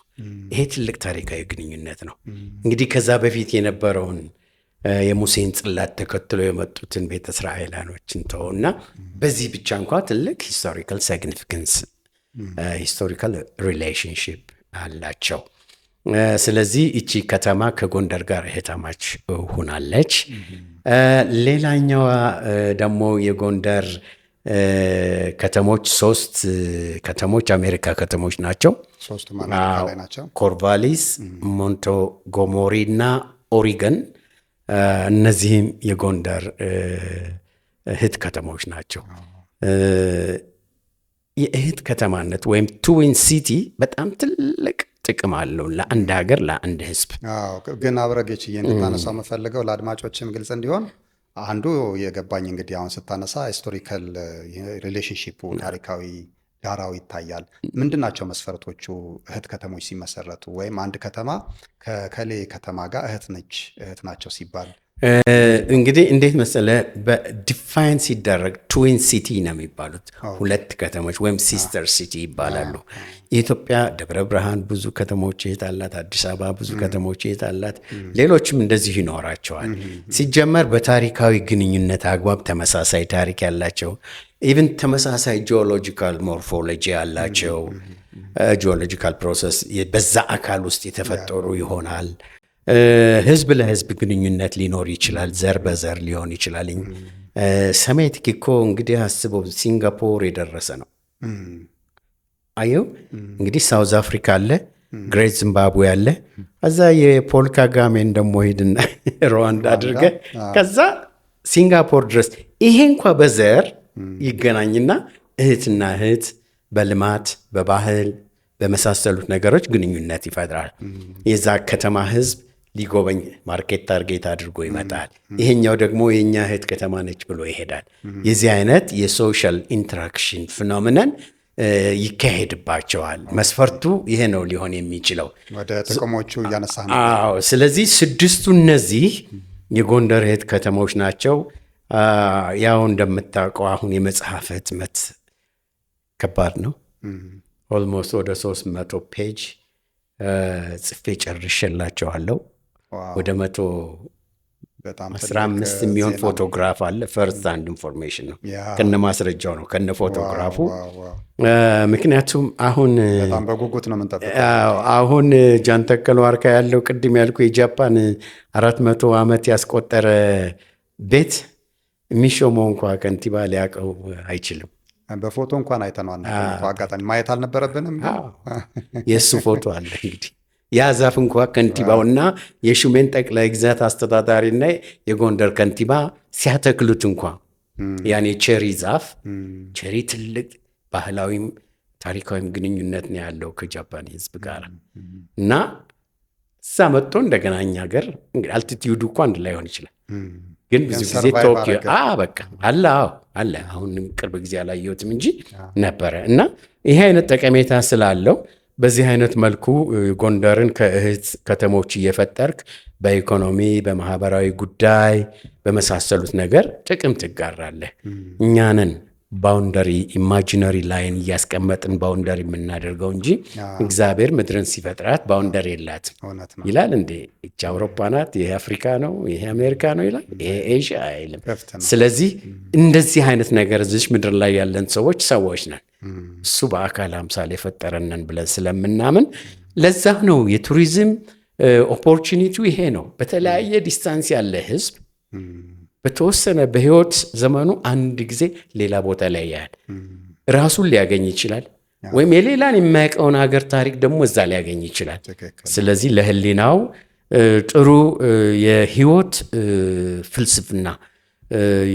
S1: ይሄ ትልቅ ታሪካዊ ግንኙነት ነው። እንግዲህ ከዛ በፊት የነበረውን የሙሴን ጽላት ተከትሎ የመጡትን ቤተ እስራኤላኖችን ተውና በዚህ ብቻ እንኳ ትልቅ ሂስቶሪካል ሲግኒፊካንስ ሂስቶሪካል ሪሌሽንሽፕ አላቸው። ስለዚህ እቺ ከተማ ከጎንደር ጋር እህታማች ሁናለች። ሌላኛዋ ደግሞ የጎንደር ከተሞች 3 ከተሞች አሜሪካ ከተሞች ናቸው። ኮርቫሊስ፣ ሞንቶጎሞሪ እና ኦሪገን። እነዚህም የጎንደር እህት ከተሞች ናቸው። የእህት ከተማነት ወይም ትዊን ሲቲ በጣም ትልቅ ጥቅም አለው ለአንድ ሀገር፣ ለአንድ ህዝብ።
S2: ግን አብረጌች እንድታነሳው የምፈልገው ለአድማጮችም ግልጽ እንዲሆን አንዱ የገባኝ እንግዲህ አሁን ስታነሳ ሂስቶሪካል ሪሌሽንሺፑ ታሪካዊ ዳራው ይታያል። ምንድን ናቸው መስፈርቶቹ እህት ከተሞች ሲመሰረቱ? ወይም አንድ ከተማ ከከሌ ከተማ ጋር እህት ናቸው ሲባል
S1: እንግዲህ እንዴት መሰለ በዲፋይን ሲደረግ ትዊን ሲቲ ነው የሚባሉት ሁለት ከተሞች ወይም ሲስተር ሲቲ ይባላሉ። የኢትዮጵያ ደብረ ብርሃን ብዙ ከተሞች እህት አላት። አዲስ አበባ ብዙ ከተሞች እህት አላት። ሌሎችም እንደዚሁ ይኖራቸዋል። ሲጀመር በታሪካዊ ግንኙነት አግባብ ተመሳሳይ ታሪክ ያላቸው ኢቭን ተመሳሳይ ጂኦሎጂካል ሞርፎሎጂ ያላቸው ጂኦሎጂካል ፕሮሰስ በዛ አካል ውስጥ የተፈጠሩ ይሆናል። ህዝብ ለህዝብ ግንኙነት ሊኖር ይችላል። ዘር በዘር ሊሆን ይችላል። ሰሜቲክ እኮ እንግዲህ አስበው ሲንጋፖር የደረሰ ነው። አየው እንግዲህ ሳውዝ አፍሪካ አለ፣ ግሬት ዚምባብዌ አለ። ከዛ የፖል ካጋሜን ደግሞ ሂድና ሩዋንዳ አድርገ ከዛ ሲንጋፖር ድረስ ይሄ እንኳ በዘር ይገናኝና እህትና እህት በልማት በባህል በመሳሰሉት ነገሮች ግንኙነት ይፈጥራል። የዛ ከተማ ህዝብ ሊጎበኝ ማርኬት ታርጌት አድርጎ ይመጣል። ይሄኛው ደግሞ የእኛ እህት ከተማ ነች ብሎ ይሄዳል። የዚህ አይነት የሶሻል ኢንተራክሽን ፊኖሚናን ይካሄድባቸዋል። መስፈርቱ ይሄ ነው ሊሆን የሚችለው።
S2: ወደ ጥቅሞቹ እያነሳ ነው።
S1: አዎ። ስለዚህ ስድስቱ እነዚህ የጎንደር እህት ከተሞች ናቸው። ያው እንደምታውቀው አሁን የመጽሐፍ ህትመት ከባድ ነው። ኦልሞስት ወደ 300 ፔጅ ጽፌ ጨርሼላቸዋለሁ። ወደ 115 የሚሆን ፎቶግራፍ አለ። ፈርስት ሃንድ ኢንፎርሜሽን ነው፣ ከነ ማስረጃው ነው፣ ከነ ፎቶግራፉ። ምክንያቱም አሁን
S2: በጣም በጉጉት ነው የምንጠብቀው።
S1: አሁን ጃንተከል ዋርካ ያለው ቅድም ያልኩ የጃፓን 400 ዓመት ያስቆጠረ ቤት የሚሾመው እንኳ ከንቲባ ሊያውቀው አይችልም።
S2: በፎቶ እንኳን አይተነዋል። አጋጣሚ ማየት አልነበረብንም።
S1: የእሱ ፎቶ አለ። እንግዲህ ያ ዛፍ እንኳ ከንቲባውና የሹሜን ጠቅላይ ግዛት አስተዳዳሪና የጎንደር ከንቲባ ሲያተክሉት እንኳ ያኔ ቼሪ ዛፍ ቼሪ ትልቅ ባህላዊም ታሪካዊም ግንኙነት ነው ያለው ከጃፓን ሕዝብ ጋር እና እዛ መጥቶ እንደገና እኛ ሀገር እንግዲህ አልቲቲዩዱ እንኳ አንድ ላይ ሆን ይችላል ግን ብዙ ጊዜ ቶኪዮ በቃ አለ አለ። አሁን ቅርብ ጊዜ አላየሁትም እንጂ ነበረ። እና ይሄ አይነት ጠቀሜታ ስላለው በዚህ አይነት መልኩ ጎንደርን ከእህት ከተሞች እየፈጠርክ በኢኮኖሚ በማህበራዊ ጉዳይ በመሳሰሉት ነገር ጥቅም ትጋራለህ። እኛንን ባውንደሪ ኢማጂነሪ ላይን እያስቀመጥን ባውንደሪ የምናደርገው እንጂ እግዚአብሔር ምድርን ሲፈጥራት ባውንደሪ የላትም ይላል እንዴ? ይቺ አውሮፓ ናት፣ ይሄ አፍሪካ ነው፣ ይሄ አሜሪካ ነው ይላል፣ ይሄ ኤዥያ አይልም። ስለዚህ እንደዚህ አይነት ነገር እዚች ምድር ላይ ያለን ሰዎች ነን። እሱ በአካል አምሳል የፈጠረንን ብለን ስለምናምን ለዛ ነው የቱሪዝም ኦፖርቹኒቲው ይሄ ነው። በተለያየ ዲስታንስ ያለ ህዝብ በተወሰነ በህይወት ዘመኑ አንድ ጊዜ ሌላ ቦታ ላይ ያያል። ራሱን ሊያገኝ ይችላል፣ ወይም የሌላን የማያውቀውን ሀገር ታሪክ ደግሞ እዛ ሊያገኝ ይችላል። ስለዚህ ለህሊናው ጥሩ የህይወት ፍልስፍና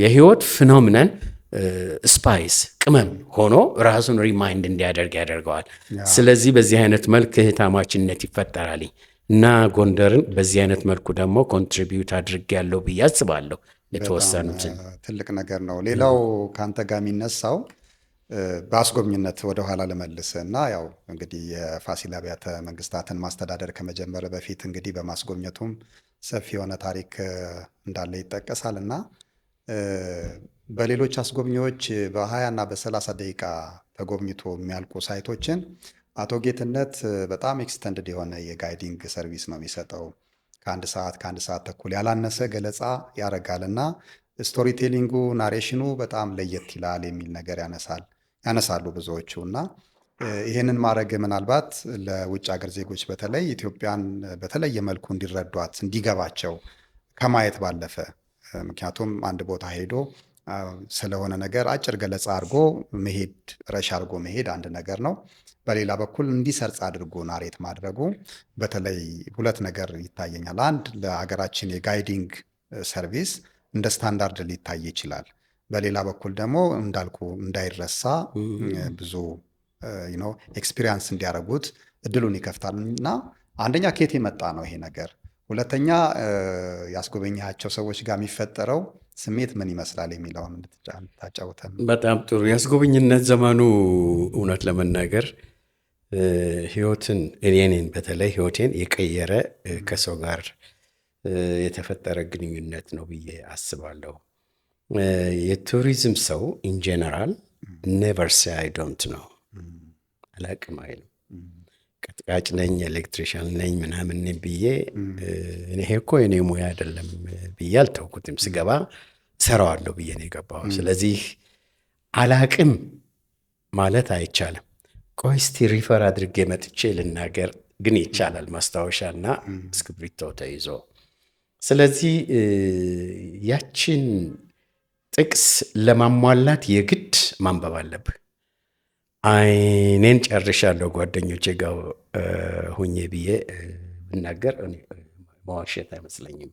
S1: የህይወት ፊኖሚናን ስፓይስ ቅመም ሆኖ ራሱን ሪማይንድ እንዲያደርግ ያደርገዋል። ስለዚህ በዚህ አይነት መልክ እህታማችነት ይፈጠራል እና ጎንደርን በዚህ አይነት መልኩ ደግሞ ኮንትሪቢዩት አድርጌያለሁ ብዬ አስባለሁ። የተወሰኑትን
S2: ትልቅ ነገር ነው። ሌላው ከአንተ ጋር የሚነሳው በአስጎብኝነት ወደኋላ ልመልስ እና ያው እንግዲህ የፋሲል አብያተ መንግስታትን ማስተዳደር ከመጀመር በፊት እንግዲህ በማስጎብኘቱም ሰፊ የሆነ ታሪክ እንዳለ ይጠቀሳል እና በሌሎች አስጎብኚዎች በ20 እና በ30 ደቂቃ ተጎብኝቶ የሚያልቁ ሳይቶችን አቶ ጌትነት በጣም ኤክስተንድድ የሆነ የጋይዲንግ ሰርቪስ ነው የሚሰጠው። ከአንድ ሰዓት ተኩል ያላነሰ ገለጻ ያደርጋልና ስቶሪ ቴሊንጉ ናሬሽኑ በጣም ለየት ይላል የሚል ነገር ያነሳሉ ብዙዎቹ እና ይህንን ማድረግ ምናልባት ለውጭ ሀገር ዜጎች በተለይ ኢትዮጵያን በተለየ መልኩ እንዲረዷት እንዲገባቸው ከማየት ባለፈ ምክንያቱም አንድ ቦታ ሄዶ ስለሆነ ነገር አጭር ገለጻ አድርጎ መሄድ ረሽ አድርጎ መሄድ አንድ ነገር ነው። በሌላ በኩል እንዲሰርጽ አድርጎ ናሬት ማድረጉ በተለይ ሁለት ነገር ይታየኛል። አንድ ለሀገራችን የጋይዲንግ ሰርቪስ እንደ ስታንዳርድ ሊታይ ይችላል። በሌላ በኩል ደግሞ እንዳልኩ እንዳይረሳ ብዙ ኤክስፒሪየንስ እንዲያደርጉት እድሉን ይከፍታል እና አንደኛ ከየት የመጣ ነው ይሄ ነገር፣ ሁለተኛ ያስጎበኛቸው ሰዎች ጋር የሚፈጠረው ስሜት ምን ይመስላል የሚለውን እንድታጫውተን።
S1: በጣም ጥሩ። የአስጎብኝነት ዘመኑ እውነት ለመናገር ህይወትን እኔን በተለይ ህይወቴን የቀየረ ከሰው ጋር የተፈጠረ ግንኙነት ነው ብዬ አስባለሁ። የቱሪዝም ሰው ኢን ጀነራል ኔቨር ሴ አይ ዶንት ነው አላቅም አይልም። ቀጥቃጭ ነኝ፣ ኤሌክትሪሻን ነኝ ምናምን ብዬ እኔ እኮ የኔ ሙያ አይደለም ብዬ አልተውኩትም። ስገባ ሰራዋለሁ ብዬ ነው የገባው። ስለዚህ አላቅም ማለት አይቻልም። ቆይ እስቲ ሪፈር አድርጌ መጥቼ ልናገር ግን ይቻላል፣ ማስታወሻና እስክሪብቶ ተይዞ። ስለዚህ ያችን ጥቅስ ለማሟላት የግድ ማንበብ አለብህ። አይኔን ጨርሻለሁ ጓደኞቼ ጋር ሁኜ ብዬ ብናገር መዋሸት አይመስለኝም።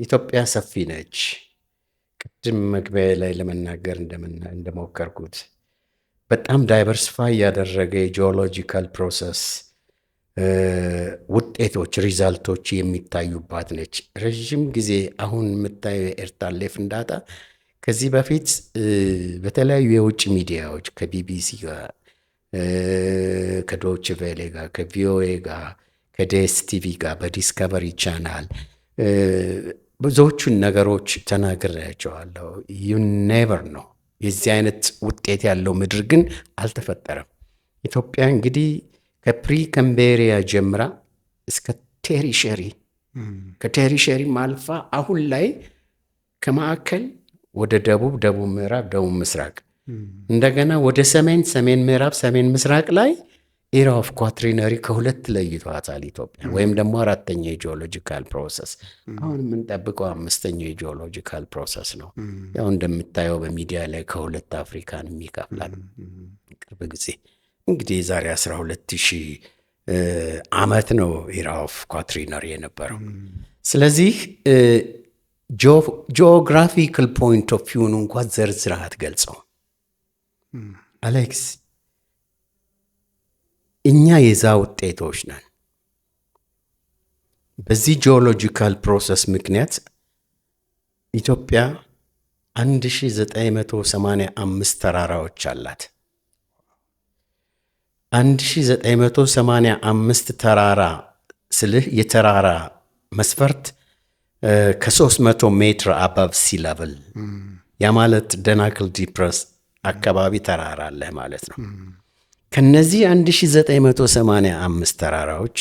S1: ኢትዮጵያ ሰፊ ነች። ቅድም መግቢያ ላይ ለመናገር እንደሞከርኩት በጣም ዳይቨርሲፋይ ያደረገ የጂኦሎጂካል ፕሮሰስ ውጤቶች ሪዛልቶች የሚታዩባት ነች። ረዥም ጊዜ አሁን የምታየው የኤርታሌ ፍንዳታ ከዚህ በፊት በተለያዩ የውጭ ሚዲያዎች ከቢቢሲ ጋር፣ ከዶች ቬሌ ጋር፣ ከቪኦኤ ጋር፣ ከዲኤስቲቪ ጋር፣ በዲስከቨሪ ቻናል ብዙዎቹን ነገሮች ተናግሬያቸዋለሁ። ዩ ኔቨር ነው የዚህ አይነት ውጤት ያለው ምድር ግን አልተፈጠረም። ኢትዮጵያ እንግዲህ ከፕሪ ከምቤሪያ ጀምራ እስከ ቴሪሸሪ ከቴሪሸሪም አልፋ አሁን ላይ ከማዕከል ወደ ደቡብ፣ ደቡብ ምዕራብ፣ ደቡብ ምስራቅ እንደገና ወደ ሰሜን፣ ሰሜን ምዕራብ፣ ሰሜን ምስራቅ ላይ ኢራ ኦፍ ኳትሪነሪ ከሁለት ለይቷታል ኢትዮጵያ። ወይም ደግሞ አራተኛው የጂኦሎጂካል ፕሮሰስ። አሁን የምንጠብቀው አምስተኛው የጂኦሎጂካል ፕሮሰስ ነው። ያው እንደምታየው በሚዲያ ላይ ከሁለት አፍሪካን የሚከፍላል። ቅርብ ጊዜ እንግዲህ የዛሬ 12,000 ዓመት ነው ኢራ ኦፍ ኳትሪነሪ የነበረው። ስለዚህ ጂኦግራፊካል ፖይንት ኦፍ ቪውን እንኳን ዘርዝረህ አትገልጸው አሌክስ። እኛ የዛ ውጤቶች ነን። በዚህ ጂኦሎጂካል ፕሮሰስ ምክንያት ኢትዮጵያ 1985 ተራራዎች አላት። 1985 ተራራ ስልህ የተራራ መስፈርት ከ300 ሜትር አባብ ሲ ሌቨል፣ ያ ማለት ደናክል ዲፕረስ አካባቢ ተራራ አለህ ማለት ነው። ከነዚህ 1985 ተራራዎች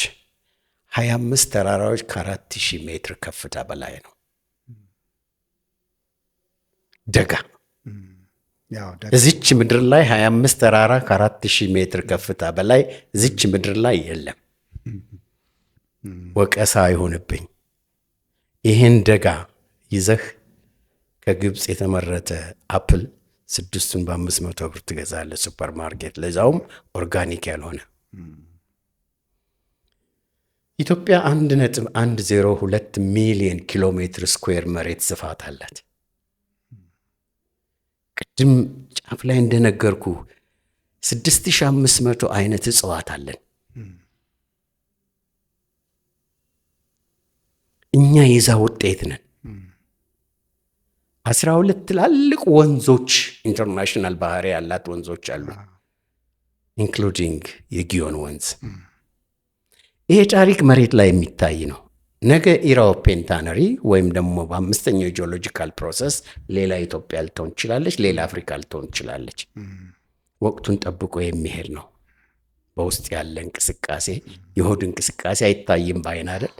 S1: 25 ተራራዎች ከ4000 ሜትር ከፍታ በላይ ነው። ደጋ እዚች ምድር ላይ 25 ተራራ ከ4000 ሜትር ከፍታ በላይ እዚች ምድር ላይ የለም። ወቀሳ አይሆንብኝ። ይህን ደጋ ይዘህ ከግብፅ የተመረተ አፕል 6ቱን በ500 ብር ትገዛለህ ሱፐር ማርኬት፣ ለዛውም ኦርጋኒክ ያልሆነ። ኢትዮጵያ 1.102 ሚሊዮን ኪሎ ሜትር ስኩዌር መሬት ስፋት አላት። ቅድም ጫፍ ላይ እንደነገርኩ 6500 አይነት እጽዋት አለን። እኛ የዛ ውጤት ነን። 12 ትላልቅ ወንዞች ኢንተርናሽናል ባህሪ ያላት ወንዞች አሉ፣ ኢንክሉዲንግ የጊዮን ወንዝ። ይሄ ታሪክ መሬት ላይ የሚታይ ነው። ነገ ኢራ ኦፍ ፔንታነሪ ወይም ደግሞ በአምስተኛው ጂኦሎጂካል ፕሮሰስ ሌላ ኢትዮጵያ ልትሆን ትችላለች፣ ሌላ አፍሪካ ልትሆን ትችላለች። ወቅቱን ጠብቆ የሚሄድ ነው። በውስጥ ያለ እንቅስቃሴ የሆድ እንቅስቃሴ አይታይም ባይን አይደል?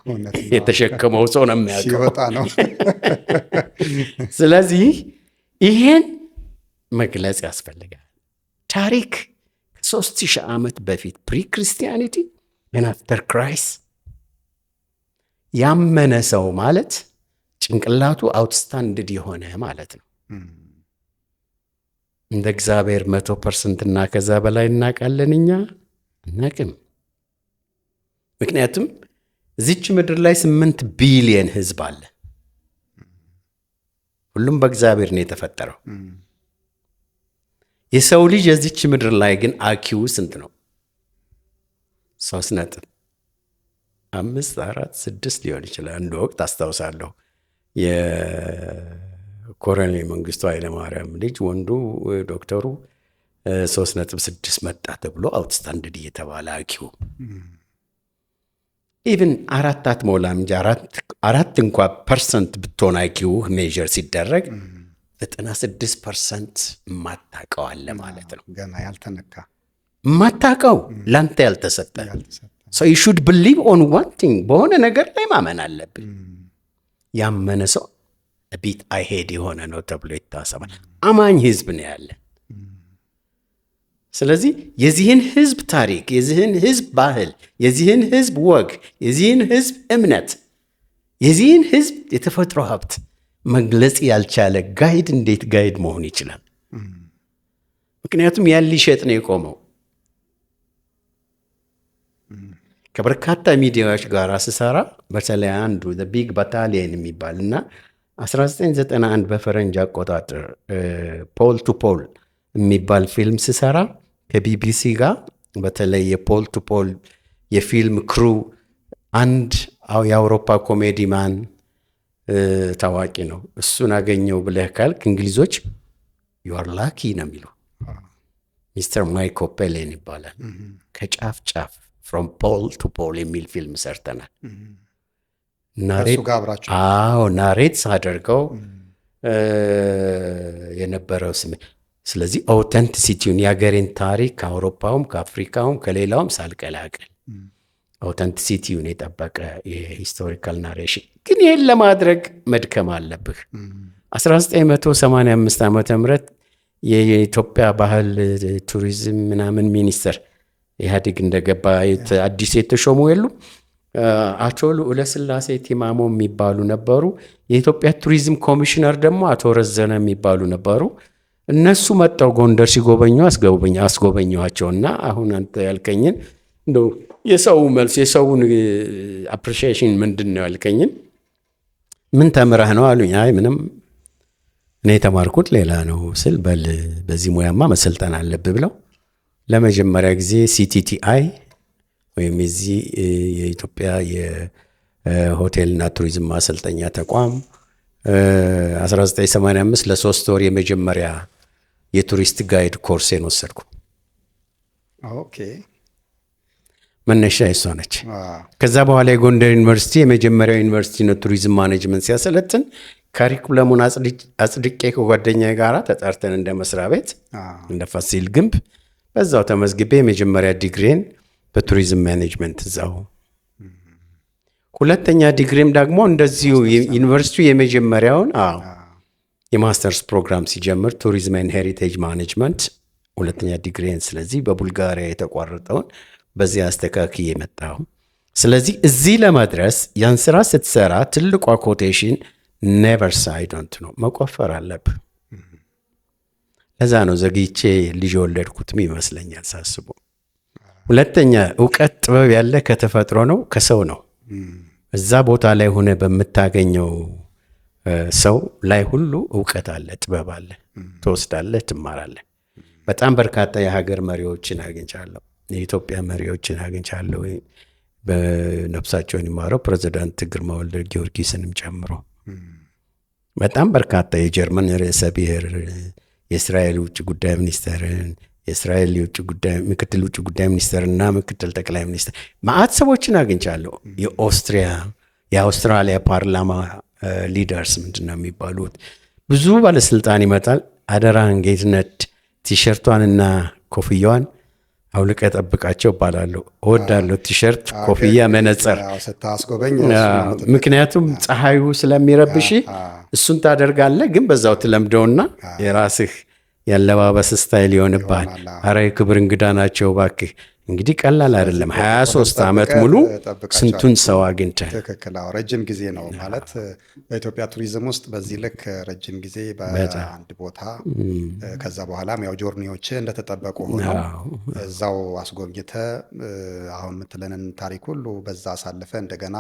S1: የተሸከመው ሰው ነው የሚያውቀው
S2: ሲወጣ ነው።
S1: ስለዚህ ይሄን መግለጽ ያስፈልጋል። ታሪክ ከ3000 ዓመት በፊት ፕሪ ክርስቲያኒቲ እና አፍተር ክራይስት ያመነ ሰው ማለት ጭንቅላቱ አውትስታንድድ የሆነ ማለት ነው። እንደ እግዚአብሔር 100% እና ከዛ በላይ እናውቃለን እኛ አናውቅም። ምክንያቱም እዚች ምድር ላይ 8 ቢሊየን ህዝብ አለ። ሁሉም በእግዚአብሔር ነው የተፈጠረው። የሰው ልጅ የዚች ምድር ላይ ግን አኪው ስንት ነው? 3 ነጥብ 5 4 6 ሊሆን ይችላል። አንድ ወቅት አስታውሳለሁ የኮሎኔል መንግስቱ ኃይለማርያም ልጅ ወንዱ ዶክተሩ 3.6 መጣ ተብሎ አውትስታንድድ እየተባለ አኪው ኢቭን 4 አትሞላም እንጂ 4 እንኳ ፐርሰንት ብትሆን አይኪው ሜዥር ሲደረግ 96% የማታውቀው አለ ማለት ነው።
S2: ገና ያልተነካ
S1: የማታውቀው ላንተ ያልተሰጠ ሰው you should believe on one thing በሆነ ነገር ላይ ማመን አለብን። ያመነ ሰው ቢት አይሄድ የሆነ ነው ተብሎ ይታሰባል። አማኝ ህዝብ ነው ያለ። ስለዚህ የዚህን ህዝብ ታሪክ፣ የዚህን ህዝብ ባህል፣ የዚህን ህዝብ ወግ፣ የዚህን ህዝብ እምነት፣ የዚህን ህዝብ የተፈጥሮ ሀብት መግለጽ ያልቻለ ጋይድ እንዴት ጋይድ መሆን ይችላል? ምክንያቱም ያን ሊሸጥ ነው የቆመው። ከበርካታ ሚዲያዎች ጋር ስሰራ በተለይ አንዱ ቢግ ባታሊየን የሚባል እና 1991 በፈረንጅ አቆጣጠር ፖል ቱ ፖል የሚባል ፊልም ስሰራ ከቢቢሲ ጋር በተለይ የፖል ቱ ፖል የፊልም ክሩ አንድ የአውሮፓ ኮሜዲ ማን ታዋቂ ነው። እሱን አገኘው ብለህ ካልክ እንግሊዞች ዩአር ላኪ ነው የሚሉ። ሚስተር ማይክ ኦፔሌን ይባላል። ከጫፍ ጫፍ ፍሮም ፖል ቱ ፖል የሚል ፊልም ሰርተናል። ናሬት ሳደርገው የነበረው ስሜት። ስለዚህ አውተንቲሲቲውን የሀገሬን ታሪክ ከአውሮፓውም ከአፍሪካውም ከሌላውም ሳልቀላቅል አውተንቲሲቲውን የጠበቀ የሂስቶሪካል ናሬሽን። ግን ይህን ለማድረግ መድከም አለብህ። 1985 ዓመተ ምህረት የኢትዮጵያ ባህል ቱሪዝም ምናምን ሚኒስትር ኢህአዴግ እንደገባ አዲስ የተሾሙ የሉም። አቶ ልዑለ ሥላሴ ቲማሞ የሚባሉ ነበሩ። የኢትዮጵያ ቱሪዝም ኮሚሽነር ደግሞ አቶ ረዘነ የሚባሉ ነበሩ። እነሱ መጣው ጎንደር ሲጎበኙ አስጎበኘኋቸውና አሁን አንተ ያልከኝን እንደው የሰው መልስ የሰውን አፕሪሺዬሽን ምንድን ነው ያልከኝን ምን ተምረህ ነው አሉኝ። አይ ምንም እኔ የተማርኩት ሌላ ነው ስል በል በዚህ ሙያማ መሰልጠን አለብህ ብለው ለመጀመሪያ ጊዜ ሲቲቲአይ ወይም የዚህ የኢትዮጵያ የሆቴልና ቱሪዝም ማሰልጠኛ ተቋም 1985 ለ3 ወር የመጀመሪያ የቱሪስት ጋይድ ኮርሴን ወሰድኩ።
S2: ኦኬ
S1: መነሻ እሷ ነች። ከዛ በኋላ የጎንደር ዩኒቨርሲቲ የመጀመሪያው ዩኒቨርሲቲ ነው ቱሪዝም ማኔጅመንት ሲያሰለጥን ካሪኩለሙን አጽድቄ ከጓደኛዬ ጋር ተጠርተን እንደ መስሪያ ቤት እንደ ፋሲል ግንብ በዛው ተመዝግቤ የመጀመሪያ ዲግሪን በቱሪዝም ማኔጅመንት እዛው፣ ሁለተኛ ዲግሪም ደግሞ እንደዚሁ ዩኒቨርሲቲው የመጀመሪያውን የማስተርስ ፕሮግራም ሲጀምር ቱሪዝም ኤንድ ሄሪቴጅ ማኔጅመንት ሁለተኛ ዲግሪን። ስለዚህ በቡልጋሪያ የተቋረጠውን በዚህ አስተካክዬ የመጣሁ። ስለዚህ እዚህ ለመድረስ ያን ስራ ስትሰራ ትልቋ ኮቴሽን ኔቨር ሳይ ዶንት ኖ መቆፈር አለብህ። ለዛ ነው ዘግይቼ ልጅ የወለድኩትም ይመስለኛል ሳስቡ። ሁለተኛ እውቀት ጥበብ ያለ ከተፈጥሮ ነው ከሰው ነው። እዛ ቦታ ላይ ሆነ በምታገኘው ሰው ላይ ሁሉ እውቀት አለ፣ ጥበብ አለ። ትወስዳለህ፣ ትማራለህ። በጣም በርካታ የሀገር መሪዎችን አግኝቻለሁ። የኢትዮጵያ መሪዎችን አግኝቻለሁ። በነፍሳቸውን ይማረው ፕሬዚዳንት ግርማ ወልደ ጊዮርጊስንም ጨምሮ በጣም በርካታ የጀርመን ርዕሰ ብሔር፣ የእስራኤል ውጭ ጉዳይ ሚኒስተርን፣ የእስራኤል ምክትል ውጭ ጉዳይ ሚኒስተር እና ምክትል ጠቅላይ ሚኒስተር ማዕት ሰዎችን አግኝቻለሁ። የአውስትራሊያ ፓርላማ ሊደርስ ምንድን ነው የሚባሉት ብዙ ባለስልጣን ይመጣል። አደራህን ጌትነት ቲሸርቷንና ኮፍያዋን አውልቀ ጠብቃቸው እባላለሁ። እወዳለሁ ቲሸርት፣ ኮፍያ፣ መነጽር። ምክንያቱም ፀሐዩ ስለሚረብሽ እሱን ታደርጋለህ፣ ግን በዛው ትለምደውና የራስህ ያለባበስ ስታይል ይሆንብሃል። አረ የክብር እንግዳ ናቸው እባክህ። እንግዲህ ቀላል አይደለም። 23 ዓመት ሙሉ ስንቱን ሰው አግኝተህ።
S2: ትክክል። ረጅም ጊዜ ነው ማለት በኢትዮጵያ ቱሪዝም ውስጥ በዚህ ልክ ረጅም ጊዜ በአንድ ቦታ ከዛ በኋላም ያው ጆርኒዎች እንደተጠበቁ ሆነው እዛው አስጎብኝተ አሁን የምትለንን ታሪክ ሁሉ በዛ አሳልፈ እንደገና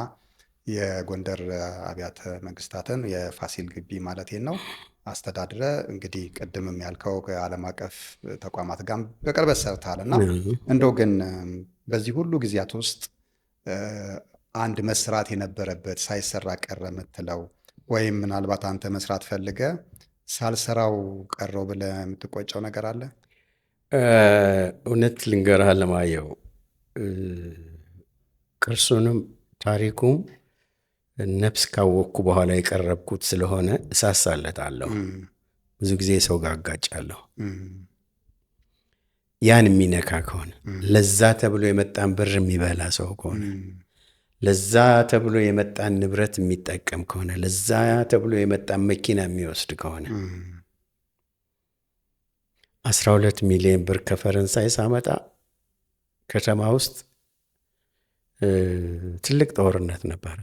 S2: የጎንደር አብያተ መንግስታትን የፋሲል ግቢ ማለት ነው አስተዳድረ እንግዲህ ቅድምም ያልከው ከዓለም አቀፍ ተቋማት ጋር በቅርበት ሰርተሃል እና እንደው ግን በዚህ ሁሉ ጊዜያት ውስጥ አንድ መስራት የነበረበት ሳይሰራ ቀረ የምትለው ወይም ምናልባት አንተ መስራት ፈልገ ሳልሰራው ቀረው ብለህ የምትቆጨው ነገር አለ?
S1: እውነት ልንገርህ አለማየሁ፣ ቅርሱንም ታሪኩም ነፍስ ካወቅኩ በኋላ የቀረብኩት ስለሆነ እሳሳለታለሁ። ብዙ ጊዜ ሰው ጋር አጋጫለሁ። ያን የሚነካ ከሆነ ለዛ ተብሎ የመጣን ብር የሚበላ ሰው ከሆነ ለዛ ተብሎ የመጣን ንብረት የሚጠቀም ከሆነ ለዛ ተብሎ የመጣን መኪና የሚወስድ ከሆነ 12 ሚሊዮን ብር ከፈረንሳይ ሳመጣ ከተማ ውስጥ ትልቅ ጦርነት ነበረ።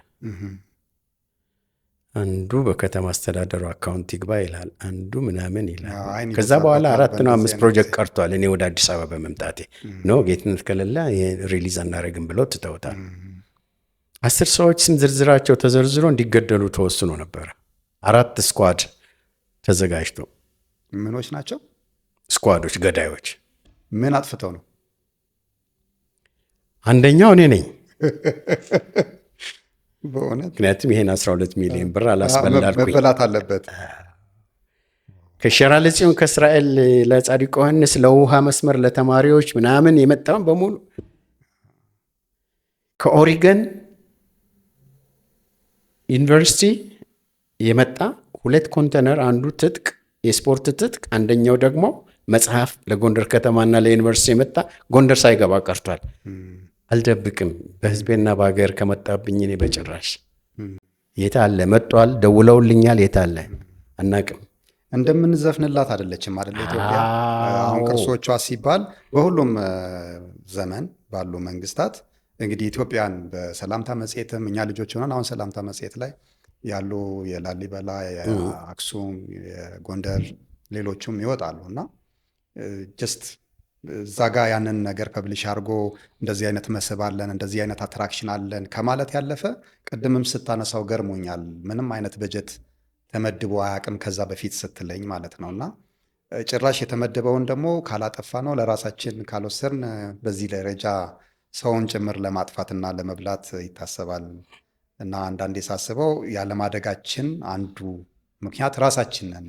S1: አንዱ በከተማ አስተዳደሩ አካውንት ይግባ ይላል፣ አንዱ ምናምን ይላል። ከዛ በኋላ 4 ነው 5 ፕሮጀክት ቀርቷል። እኔ ወደ አዲስ አበባ በመምጣቴ ነው ጌትነት ከሌለ ሪሊዝ አናደርግም ብለው ትተውታል። 10 ሰዎች ስም ዝርዝራቸው ተዘርዝሮ እንዲገደሉ ተወስኖ ነበረ። 4 ስኳድ ተዘጋጅቶ።
S2: ምኖች ናቸው
S1: ስኳዶች? ገዳዮች።
S2: ምን አጥፍተው ነው?
S1: አንደኛው እኔ ነኝ
S2: በእውነት።
S1: ምክንያቱም ይሄን 12 ሚሊዮን ብር አላስበላልኩኝ።
S2: መበላት አለበት።
S1: ከሸራ ለጽዮን ከእስራኤል ለጻድቁ ዮሐንስ ለውሃ መስመር ለተማሪዎች ምናምን የመጣውን በሙሉ ከኦሪገን ዩኒቨርሲቲ የመጣ 2 ኮንቴነር፣ አንዱ ትጥቅ የስፖርት ትጥቅ፣ አንደኛው ደግሞ መጽሐፍ ለጎንደር ከተማና ለዩኒቨርሲቲ የመጣ ጎንደር ሳይገባ ቀርቷል። አልደብቅም፣ በህዝቤና በሀገር ከመጣብኝ እኔ በጭራሽ። የታለ መጧል፣ ደውለውልኛል፣ የታለ አናቅም።
S2: እንደምንዘፍንላት አይደለችም አይደለ ኢትዮጵያ። አሁን ቅርሶቿ ሲባል በሁሉም ዘመን ባሉ መንግስታት እንግዲህ ኢትዮጵያን በሰላምታ መጽሔትም እኛ ልጆች ሆነን አሁን ሰላምታ መጽሔት ላይ ያሉ የላሊበላ፣ የአክሱም፣ የጎንደር ሌሎቹም ይወጣሉ እና ጀስት እዛ ጋ ያንን ነገር ፐብሊሽ አድርጎ እንደዚህ አይነት መስህብ አለን እንደዚህ አይነት አትራክሽን አለን ከማለት ያለፈ ቅድምም ስታነሳው ገርሞኛል። ምንም አይነት በጀት ተመድቦ አያውቅም ከዛ በፊት ስትለኝ ማለት ነው። እና ጭራሽ የተመደበውን ደግሞ ካላጠፋ ነው ለራሳችን ካልወሰድን በዚህ ደረጃ ሰውን ጭምር ለማጥፋትና ለመብላት ይታሰባል። እና አንዳንዴ ሳስበው ያለማደጋችን አንዱ ምክንያት ራሳችን ነን።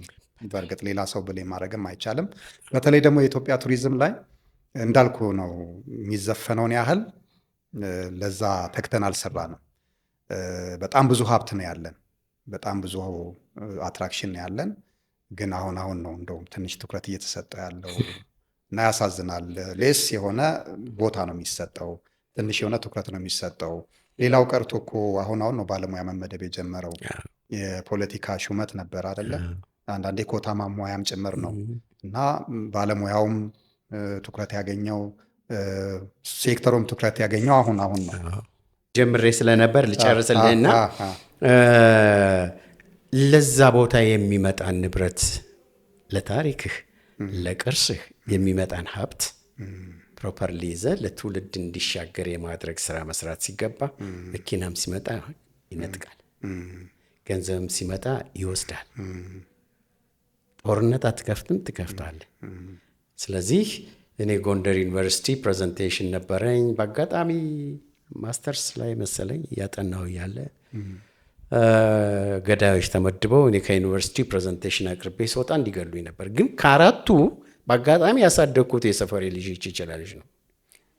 S2: በእርግጥ ሌላ ሰው ብሌ ማድረግም አይቻልም። በተለይ ደግሞ የኢትዮጵያ ቱሪዝም ላይ እንዳልኩ ነው የሚዘፈነውን ያህል ለዛ ተግተን አልሰራንም። በጣም ብዙ ሀብት ነው ያለን፣ በጣም ብዙ አትራክሽን ነው ያለን። ግን አሁን ነው እንደውም ትንሽ ትኩረት እየተሰጠ ያለው እና ያሳዝናል። ሌስ የሆነ ቦታ ነው የሚሰጠው፣ ትንሽ የሆነ ትኩረት ነው የሚሰጠው። ሌላው ቀርቶ እኮ አሁን ነው ባለሙያ መመደብ የጀመረው። የፖለቲካ ሹመት ነበር አይደለ? አንዳንዴ ኮታ ማሟያም ጭምር ነው እና ባለሙያውም ትኩረት ያገኘው ሴክተሩም ትኩረት ያገኘው አሁን ነው።
S1: ጀምሬ ስለነበር ልጨርስልህና ለዛ ቦታ የሚመጣን ንብረት ለታሪክህ ለቅርስህ የሚመጣን ሀብት ፕሮፐርሊ ይዘህ ለትውልድ እንዲሻገር የማድረግ ስራ መስራት ሲገባ መኪናም ሲመጣ ይነጥቃል፣ ገንዘብም ሲመጣ ይወስዳል። ጦርነት አትከፍትም፣ ትከፍታለህ። ስለዚህ እኔ ጎንደር ዩኒቨርሲቲ ፕሬዘንቴሽን ነበረኝ። በአጋጣሚ ማስተርስ ላይ መሰለኝ እያጠናሁ እያለ ገዳዮች ተመድበው እኔ ከዩኒቨርሲቲ ፕሬዘንቴሽን አቅርቤ ስወጣ እንዲገሉኝ ነበር። ግን ከአራቱ በአጋጣሚ ያሳደግኩት የሰፈሬ ልጅ ይችላልሽ ነው።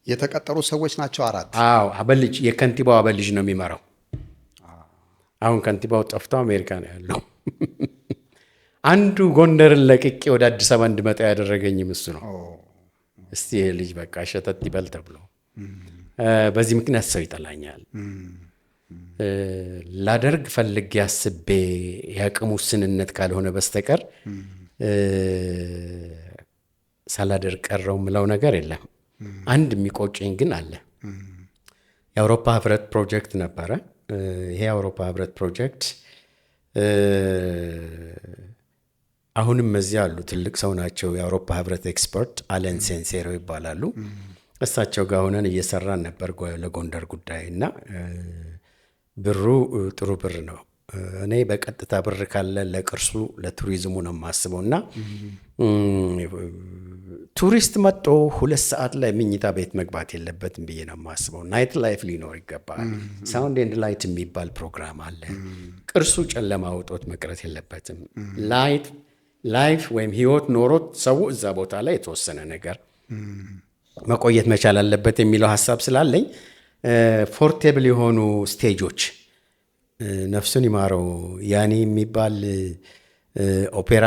S2: የተቀጠሩ ሰዎች ናቸው 4?
S1: አዎ፣ አበልጅ የከንቲባው አበልጅ ነው የሚመራው። አሁን ከንቲባው ጠፍቶ አሜሪካ ነው ያለው። አንዱ ጎንደርን ለቅቄ ወደ አዲስ አበባ እንድመጣ ያደረገኝም እሱ ነው። እስቲ ይሄ ልጅ በቃ ሸተት ይበል ተብሎ በዚህ ምክንያት ሰው ይጠላኛል። ላደርግ ፈልጌ አስቤ የአቅም ውስንነት ካልሆነ በስተቀር ሳላደርግ ቀረው ምለው ነገር የለም። አንድ የሚቆጨኝ ግን አለ። የአውሮፓ ህብረት ፕሮጀክት ነበረ። ይሄ የአውሮፓ ህብረት ፕሮጀክት አሁንም እዚያ አሉ፣ ትልቅ ሰው ናቸው። የአውሮፓ ህብረት ኤክስፐርት አለን ሴንሴሮ ይባላሉ። እሳቸው ጋር ሆነን እየሰራን ነበር ለጎንደር ጉዳይ እና ብሩ ጥሩ ብር ነው። እኔ በቀጥታ ብር ካለ ለቅርሱ ለቱሪዝሙ ነው የማስበው እና ቱሪስት መጥቶ 2 ሰዓት ላይ መኝታ ቤት መግባት የለበትም ብዬ ነው የማስበው። ናይት ላይፍ ሊኖር ይገባል። ሳውንድ ኤንድ ላይት የሚባል ፕሮግራም አለ። ቅርሱ ጨለማ ውጦት መቅረት የለበትም። ላይፍ ወይም ህይወት ኖሮት ሰው እዛ ቦታ ላይ የተወሰነ ነገር መቆየት መቻል አለበት የሚለው ሀሳብ ስላለኝ ፖርቴብል የሆኑ ስቴጆች ነፍሱን ይማረው ያኔ የሚባል ኦፔራ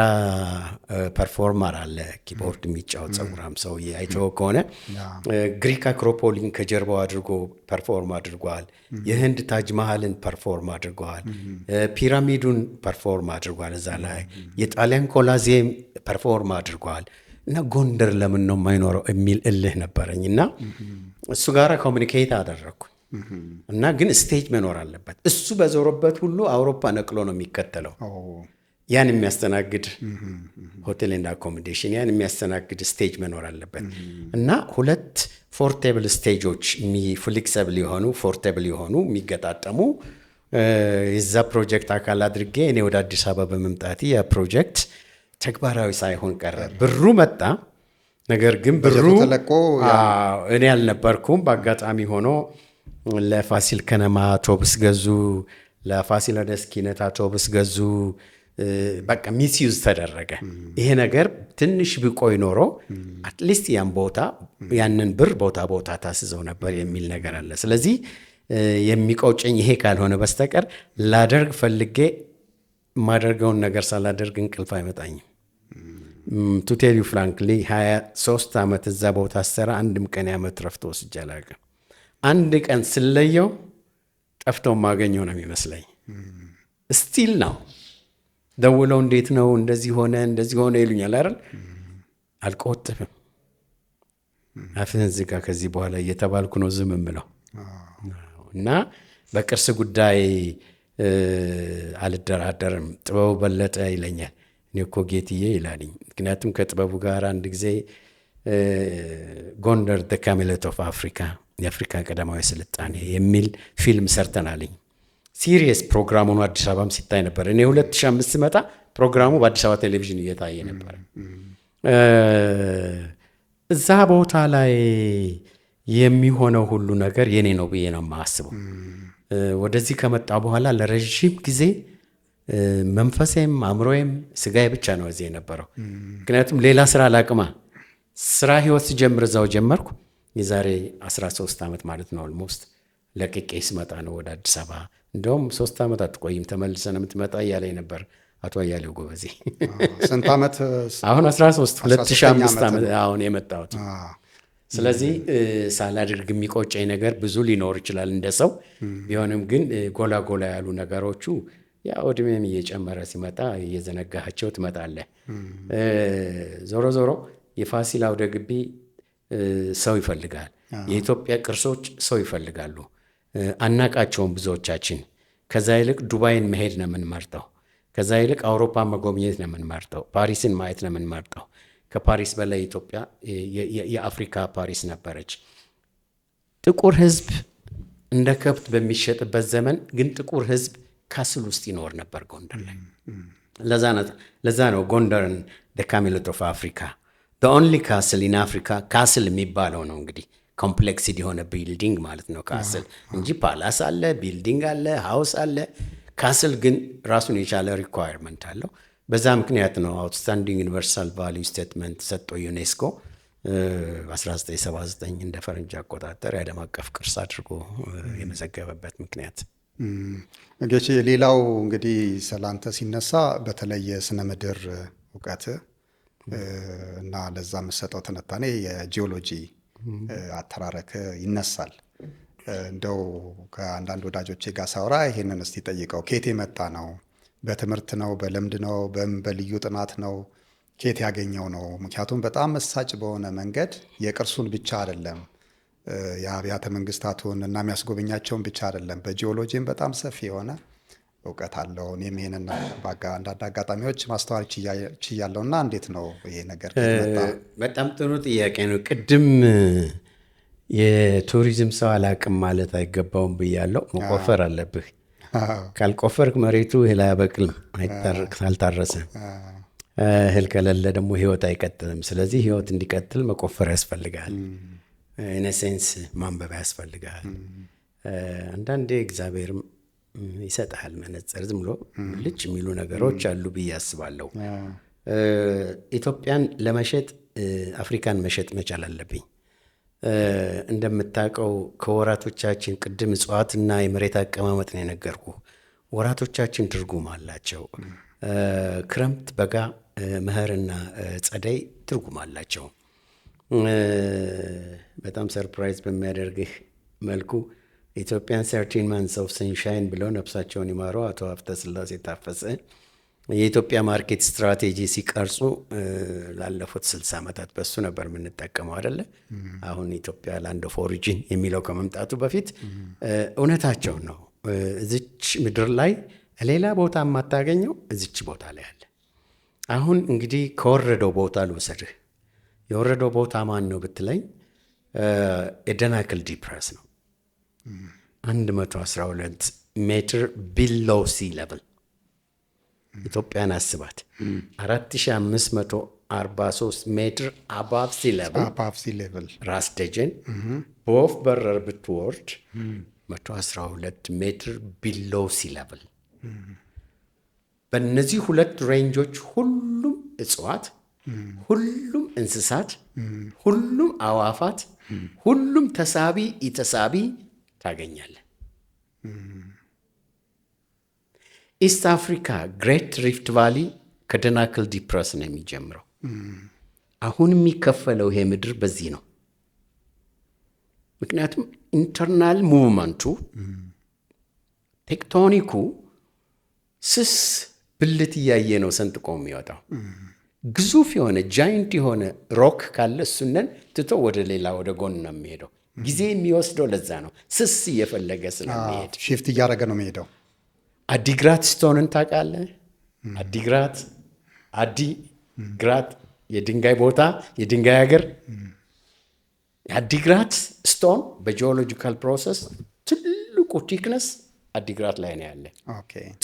S1: ፐርፎርመር አለ፣ ኪቦርድ የሚጫወት ጸጉራም ሰውዬ አይተኸው ከሆነ ግሪክ አክሮፖሊን ከጀርባው አድርጎ ፐርፎርም አድርጓል። የህንድ ታጅ መሃልን ፐርፎርም አድርጓል። ፒራሚዱን ፐርፎርም አድርጓል። እዛ ላይ የጣሊያን ኮላዚየም ፐርፎርም አድርጓል። እና ጎንደር ለምን ነው የማይኖረው የሚል እልህ ነበረኝ እና እሱ ጋር ኮሚኒኬት አደረግኩ እና ግን ስቴጅ መኖር አለበት። እሱ በዞረበት ሁሉ አውሮፓ ነቅሎ ነው የሚከተለው። ያን የሚያስተናግድ ሆቴል እና አኮሞዴሽን ያን የሚያስተናግድ ስቴጅ መኖር አለበት እና 2 ፖርቴብል ስቴጆች ፍሌክሲብል የሆኑ ፖርቴብል የሆኑ የሚገጣጠሙ የዛ ፕሮጀክት አካል አድርጌ እኔ ወደ አዲስ አበባ በመምጣቴ ያ ፕሮጀክት ተግባራዊ ሳይሆን ቀረ። ብሩ መጣ፣ ነገር ግን ብሩ እኔ አልነበርኩም። በአጋጣሚ ሆኖ ለፋሲል ከነማ አውቶቡስ ገዙ፣ ለፋሲለደስ ኪነት አውቶቡስ ገዙ። በቃ ሚስዩዝ ተደረገ። ይሄ ነገር ትንሽ ቢቆይ ኖሮ አትሊስት ያንን ብር ቦታ ታስዘው ነበር የሚል ነገር አለ። ስለዚህ የሚቆጨኝ ይሄ ካልሆነ በስተቀር ላደርግ ፈልጌ የማደርገውን ነገር ሳላደርግ እንቅልፍ አይመጣኝም። ቱ ቴል ዩ ፍራንክሊ 23 ዓመት እዛ ቦታ ስሰራ አንድም ቀን የዓመት ረፍት ወስጄ አላውቅም። አንድ ቀን ስለየው ጠፍቶ ማገኘው ነው የሚመስለኝ። ስቲል ነው ደውለው እንዴት ነው እንደዚህ ሆነ ይሉኛል አይደል? አልቆጥብም። አፍህን ዝጋ ከዚህ በኋላ እየተባልኩ ነው ዝም የምለው እና በቅርስ ጉዳይ አልደራደርም። ጥበቡ በለጠ ይለኛል። እኔ እኮ ጌትዬ ይላልኝ። ምክንያቱም ከጥበቡ ጋር አንድ ጊዜ ጎንደር ዘ ካሜሌት ኦፍ አፍሪካ የአፍሪካ ቀዳማዊ ስልጣኔ የሚል ፊልም ሰርተናልኝ። ሲሪየስ ፕሮግራም ሆኖ አዲስ አበባም ሲታይ ነበር። እኔ 2005 ስመጣ ፕሮግራሙ በአዲስ አበባ ቴሌቪዥን እየታየ ነበር። እዛ ቦታ ላይ የሚሆነው ሁሉ ነገር የኔ ነው ብዬ ነው የማስበው። ወደዚህ ከመጣ በኋላ ለረዥም ጊዜ መንፈሴም አእምሮዬም ስጋዬ ብቻ ነው እዚህ የነበረው። ምክንያቱም ሌላ ስራ ላቅማ ስራ ህይወት ሲጀምር እዛው ጀመርኩ። የዛሬ 13 ዓመት ማለት ነው ኦልሞስት ለቅቄ ስመጣ ነው ወደ አዲስ አበባ። እንደውም 3 ዓመት አትቆይም ተመልሰን የምትመጣ እያለኝ ነበር አቶ አያሌው ጎበዜ።
S2: ስንት ዓመት
S1: አሁን? 13 2005 ዓመት አሁን የመጣሁት። ስለዚህ ሳላደርግ የሚቆጨኝ ነገር ብዙ ሊኖር ይችላል እንደ ሰው ቢሆንም፣ ግን ጎላ ጎላ ያሉ ነገሮቹ ያው እድሜም እየጨመረ ሲመጣ እየዘነጋቸው ትመጣለህ። ዞሮ ዞሮ የፋሲል አውደ ግቢ ሰው ይፈልጋል። የኢትዮጵያ ቅርሶች ሰው ይፈልጋሉ። አናቃቸውም ብዙዎቻችን። ከዛ ይልቅ ዱባይን መሄድ ነው የምንመርጠው። ከዛ ይልቅ አውሮፓ መጎብኘት ነው የምንመርጠው። ፓሪስን ማየት ነው የምንመርጠው። ከፓሪስ በላይ ኢትዮጵያ የአፍሪካ ፓሪስ ነበረች። ጥቁር ሕዝብ እንደ ከብት በሚሸጥበት ዘመን ግን ጥቁር ሕዝብ ካስል ውስጥ ይኖር ነበር ጎንደር ላይ። ለዛ ነው ጎንደርን the camelot of Africa the only castle in Africa። ካስል የሚባለው ነው እንግዲህ ኮምፕሌክስድ የሆነ ቢልዲንግ ማለት ነው ካስል እንጂ ፓላስ አለ፣ ቢልዲንግ አለ፣ ሃውስ አለ። ካስል ግን ራሱን የቻለ ሪኳየርመንት አለው። በዛ ምክንያት ነው አውትስታንዲንግ ዩኒቨርሳል ቫሊዩ ስቴትመንት ሰጥቶ ዩኔስኮ 1979 እንደ ፈረንጅ አቆጣጠር የዓለም አቀፍ ቅርስ አድርጎ የመዘገበበት ምክንያት።
S2: ጌቼ ሌላው እንግዲህ ስላንተ ሲነሳ በተለይ የስነ ምድር እውቀት እና ለዛ የምሰጠው ትንታኔ የጂኦሎጂ አተራረክ ይነሳል። እንደው ከአንዳንድ ወዳጆቼ ጋር ሳወራ ይሄንን እስቲ ጠይቀው ከየት የመጣ ነው? በትምህርት ነው? በልምድ ነው? በልዩ ጥናት ነው? ከየት ያገኘው ነው? ምክንያቱም በጣም መሳጭ በሆነ መንገድ የቅርሱን ብቻ አይደለም የአብያተ መንግስታቱን እና የሚያስጎበኛቸውን ብቻ አይደለም፣ በጂኦሎጂም በጣም ሰፊ የሆነ እውቀት አለው። እኔም ይሄንን አንዳንድ አጋጣሚዎች ማስተዋል ችያለሁ። እና እንዴት ነው ይሄ ነገር ከመጣ?
S1: በጣም ጥሩ ጥያቄ ነው። ቅድም የቱሪዝም ሰው አላቅም ማለት አይገባውም ብያለሁ። መቆፈር አለብህ። ካልቆፈርክ መሬቱ እህል አያበቅልም፣ አልታረሰም። እህል ከሌለ ደግሞ ህይወት አይቀጥልም። ስለዚህ ህይወት እንዲቀጥል መቆፈር ያስፈልጋል። ኢነሴንስ ማንበብ ያስፈልጋል። አንዳንዴ እግዚአብሔርም ይሰጥሃል መነጽር። ዝም ብሎ ልጭ የሚሉ ነገሮች አሉ ብዬ አስባለሁ። ኢትዮጵያን ለመሸጥ አፍሪካን መሸጥ መቻል አለብኝ። እንደምታውቀው ከወራቶቻችን ቅድም እጽዋትና የመሬት አቀማመጥ ነው የነገርኩ። ወራቶቻችን ትርጉም አላቸው። ክረምት፣ በጋ፣ መኸርና ጸደይ ትርጉም አላቸው። በጣም ሰርፕራይዝ በሚያደርግህ መልኩ ኢትዮጵያን 13 months of sunshine ብለው ነፍሳቸውን ይማረው አቶ ሀብተ ስላሴ ታፈሰ የኢትዮጵያ ማርኬት ስትራቴጂ ሲቀርጹ ላለፉት 60 ዓመታት በሱ ነበር የምንጠቀመው አይደለ? አሁን ኢትዮጵያ ላንድ ኦፍ ኦሪጂን የሚለው ከመምጣቱ በፊት እውነታቸውን ነው። እዚች ምድር ላይ ሌላ ቦታ የማታገኘው እዚች ቦታ ላይ አለ። አሁን እንግዲህ ከወረደው ቦታ ልውሰድህ። የወረደው ቦታ ማን ነው ብትለኝ የደናክል ዲፕረስ ነው። 112 ሜትር ቢሎው ሲ ሌቭል። ኢትዮጵያን አስባት። 4543 ሜትር አባቭ ሲ ሌቭል ራስ ደጀን በወፍ በረር ብትወርድ 112 ሜትር ቢሎው ሲ ሌቭል። በእነዚህ ሁለት ሬንጆች ሁሉም እጽዋት፣ ሁሉም እንስሳት፣ ሁሉም አዋፋት፣ ሁሉም ተሳቢ ኢተሳቢ ታገኛለህ። ኢስት አፍሪካ ግሬት ሪፍት ቫሊ ከደናክል ዲፕረስ ነው የሚጀምረው። አሁን የሚከፈለው ይሄ ምድር በዚህ ነው። ምክንያቱም ኢንተርናል ሙቭመንቱ ቴክቶኒኩ ስስ ብልት እያየ ነው ሰንጥቆ የሚወጣው። ግዙፍ የሆነ ጃይንት የሆነ ሮክ ካለ እሱነን ትቶ ወደ ሌላ ወደ ጎን ነው የሚሄደው። ጊዜ የሚወስደው ለዛ ነው፣ ስስ እየፈለገ ስለሚሄድ
S2: ሺፍት እያደረገ ነው የሚሄደው።
S1: አዲግራት ስቶንን ታውቃለህ? አዲግራት የድንጋይ ቦታ፣ የድንጋይ ሀገር። የአዲግራት ስቶን በጂኦሎጂካል ፕሮሰስ ትልቁ ቲክነስ አዲግራት ላይ ነው ያለ።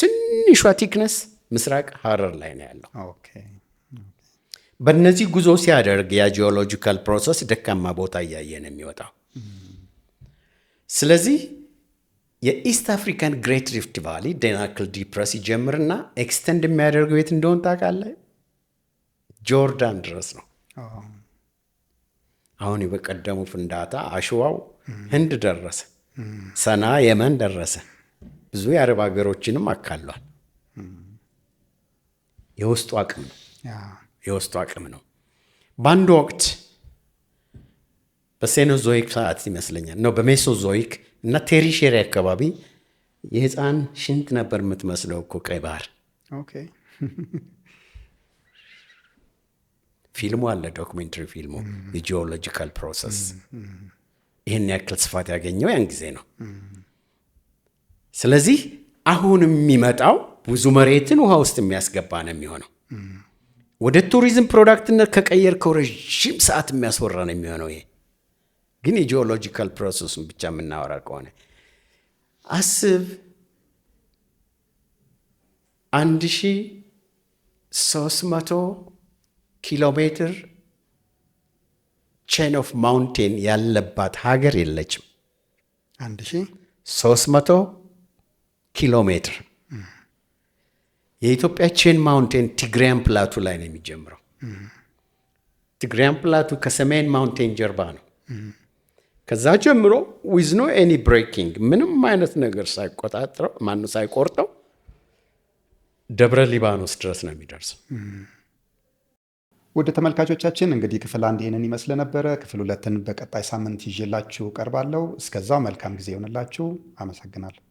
S1: ትንሿ ቲክነስ ምስራቅ ሀረር ላይ ነው ያለው። በእነዚህ ጉዞ ሲያደርግ ያ ጂኦሎጂካል ፕሮሰስ ደካማ ቦታ እያየ ነው የሚወጣው። ስለዚህ የኢስት አፍሪካን ግሬት ሪፍት ቫሊ ደናክል ዲፕረስ ይጀምርና ኤክስተንድ የሚያደርገው የት እንደሆን ታውቃለህ? ጆርዳን ድረስ ነው። አሁን በቀደሙ ፍንዳታ አሸዋው ህንድ ደረሰ፣ ሰና የመን ደረሰ፣ ብዙ የአረብ ሀገሮችንም አካሏል። የውስጡ አቅም ነው። በአንድ ወቅት በሴኖዞይክ ሰዓት ይመስለኛል ነው በሜሶዞይክ እና ቴሪሼሪ አካባቢ የህፃን ሽንት ነበር የምትመስለው እኮ ቀይ ባህር። ፊልሙ አለ፣ ዶክሜንተሪ ፊልሙ የጂኦሎጂካል ፕሮሰስ ይህን ያክል ስፋት ያገኘው ያን ጊዜ ነው። ስለዚህ አሁን የሚመጣው ብዙ መሬትን ውሃ ውስጥ የሚያስገባ ነው የሚሆነው። ወደ ቱሪዝም ፕሮዳክትነት ከቀየርከው ረዥም ሰዓት የሚያስወራ ነው የሚሆነው። ይሄ ግን የጂኦሎጂካል ፕሮሰሱን ብቻ የምናወራ ከሆነ አስብ። 1300 ኪሎ ሜትር ቼን ኦፍ ማውንቴን ያለባት ሀገር የለችም። 1300 ኪሎ ሜትር የኢትዮጵያ ቼን ማውንቴን ቲግሪያን ፕላቱ ላይ ነው የሚጀምረው። ቲግሪያን ፕላቱ ከሰሜን ማውንቴን ጀርባ ነው። ከዛ ጀምሮ ዊዝ ኖ ኤኒ ብሬኪንግ ምንም አይነት ነገር ሳይቆጣጥረው ሳይቆርጠው ደብረ ሊባኖስ ድረስ ነው የሚደርሰው።
S2: ውድ ተመልካቾቻችን እንግዲህ ክፍል 1 ይህንን ይመስል ነበረ። ክፍል 2ን በቀጣይ ሳምንት ይዤላችሁ ቀርባለሁ። እስከዛው መልካም ጊዜ ይሆንላችሁ። አመሰግናለሁ።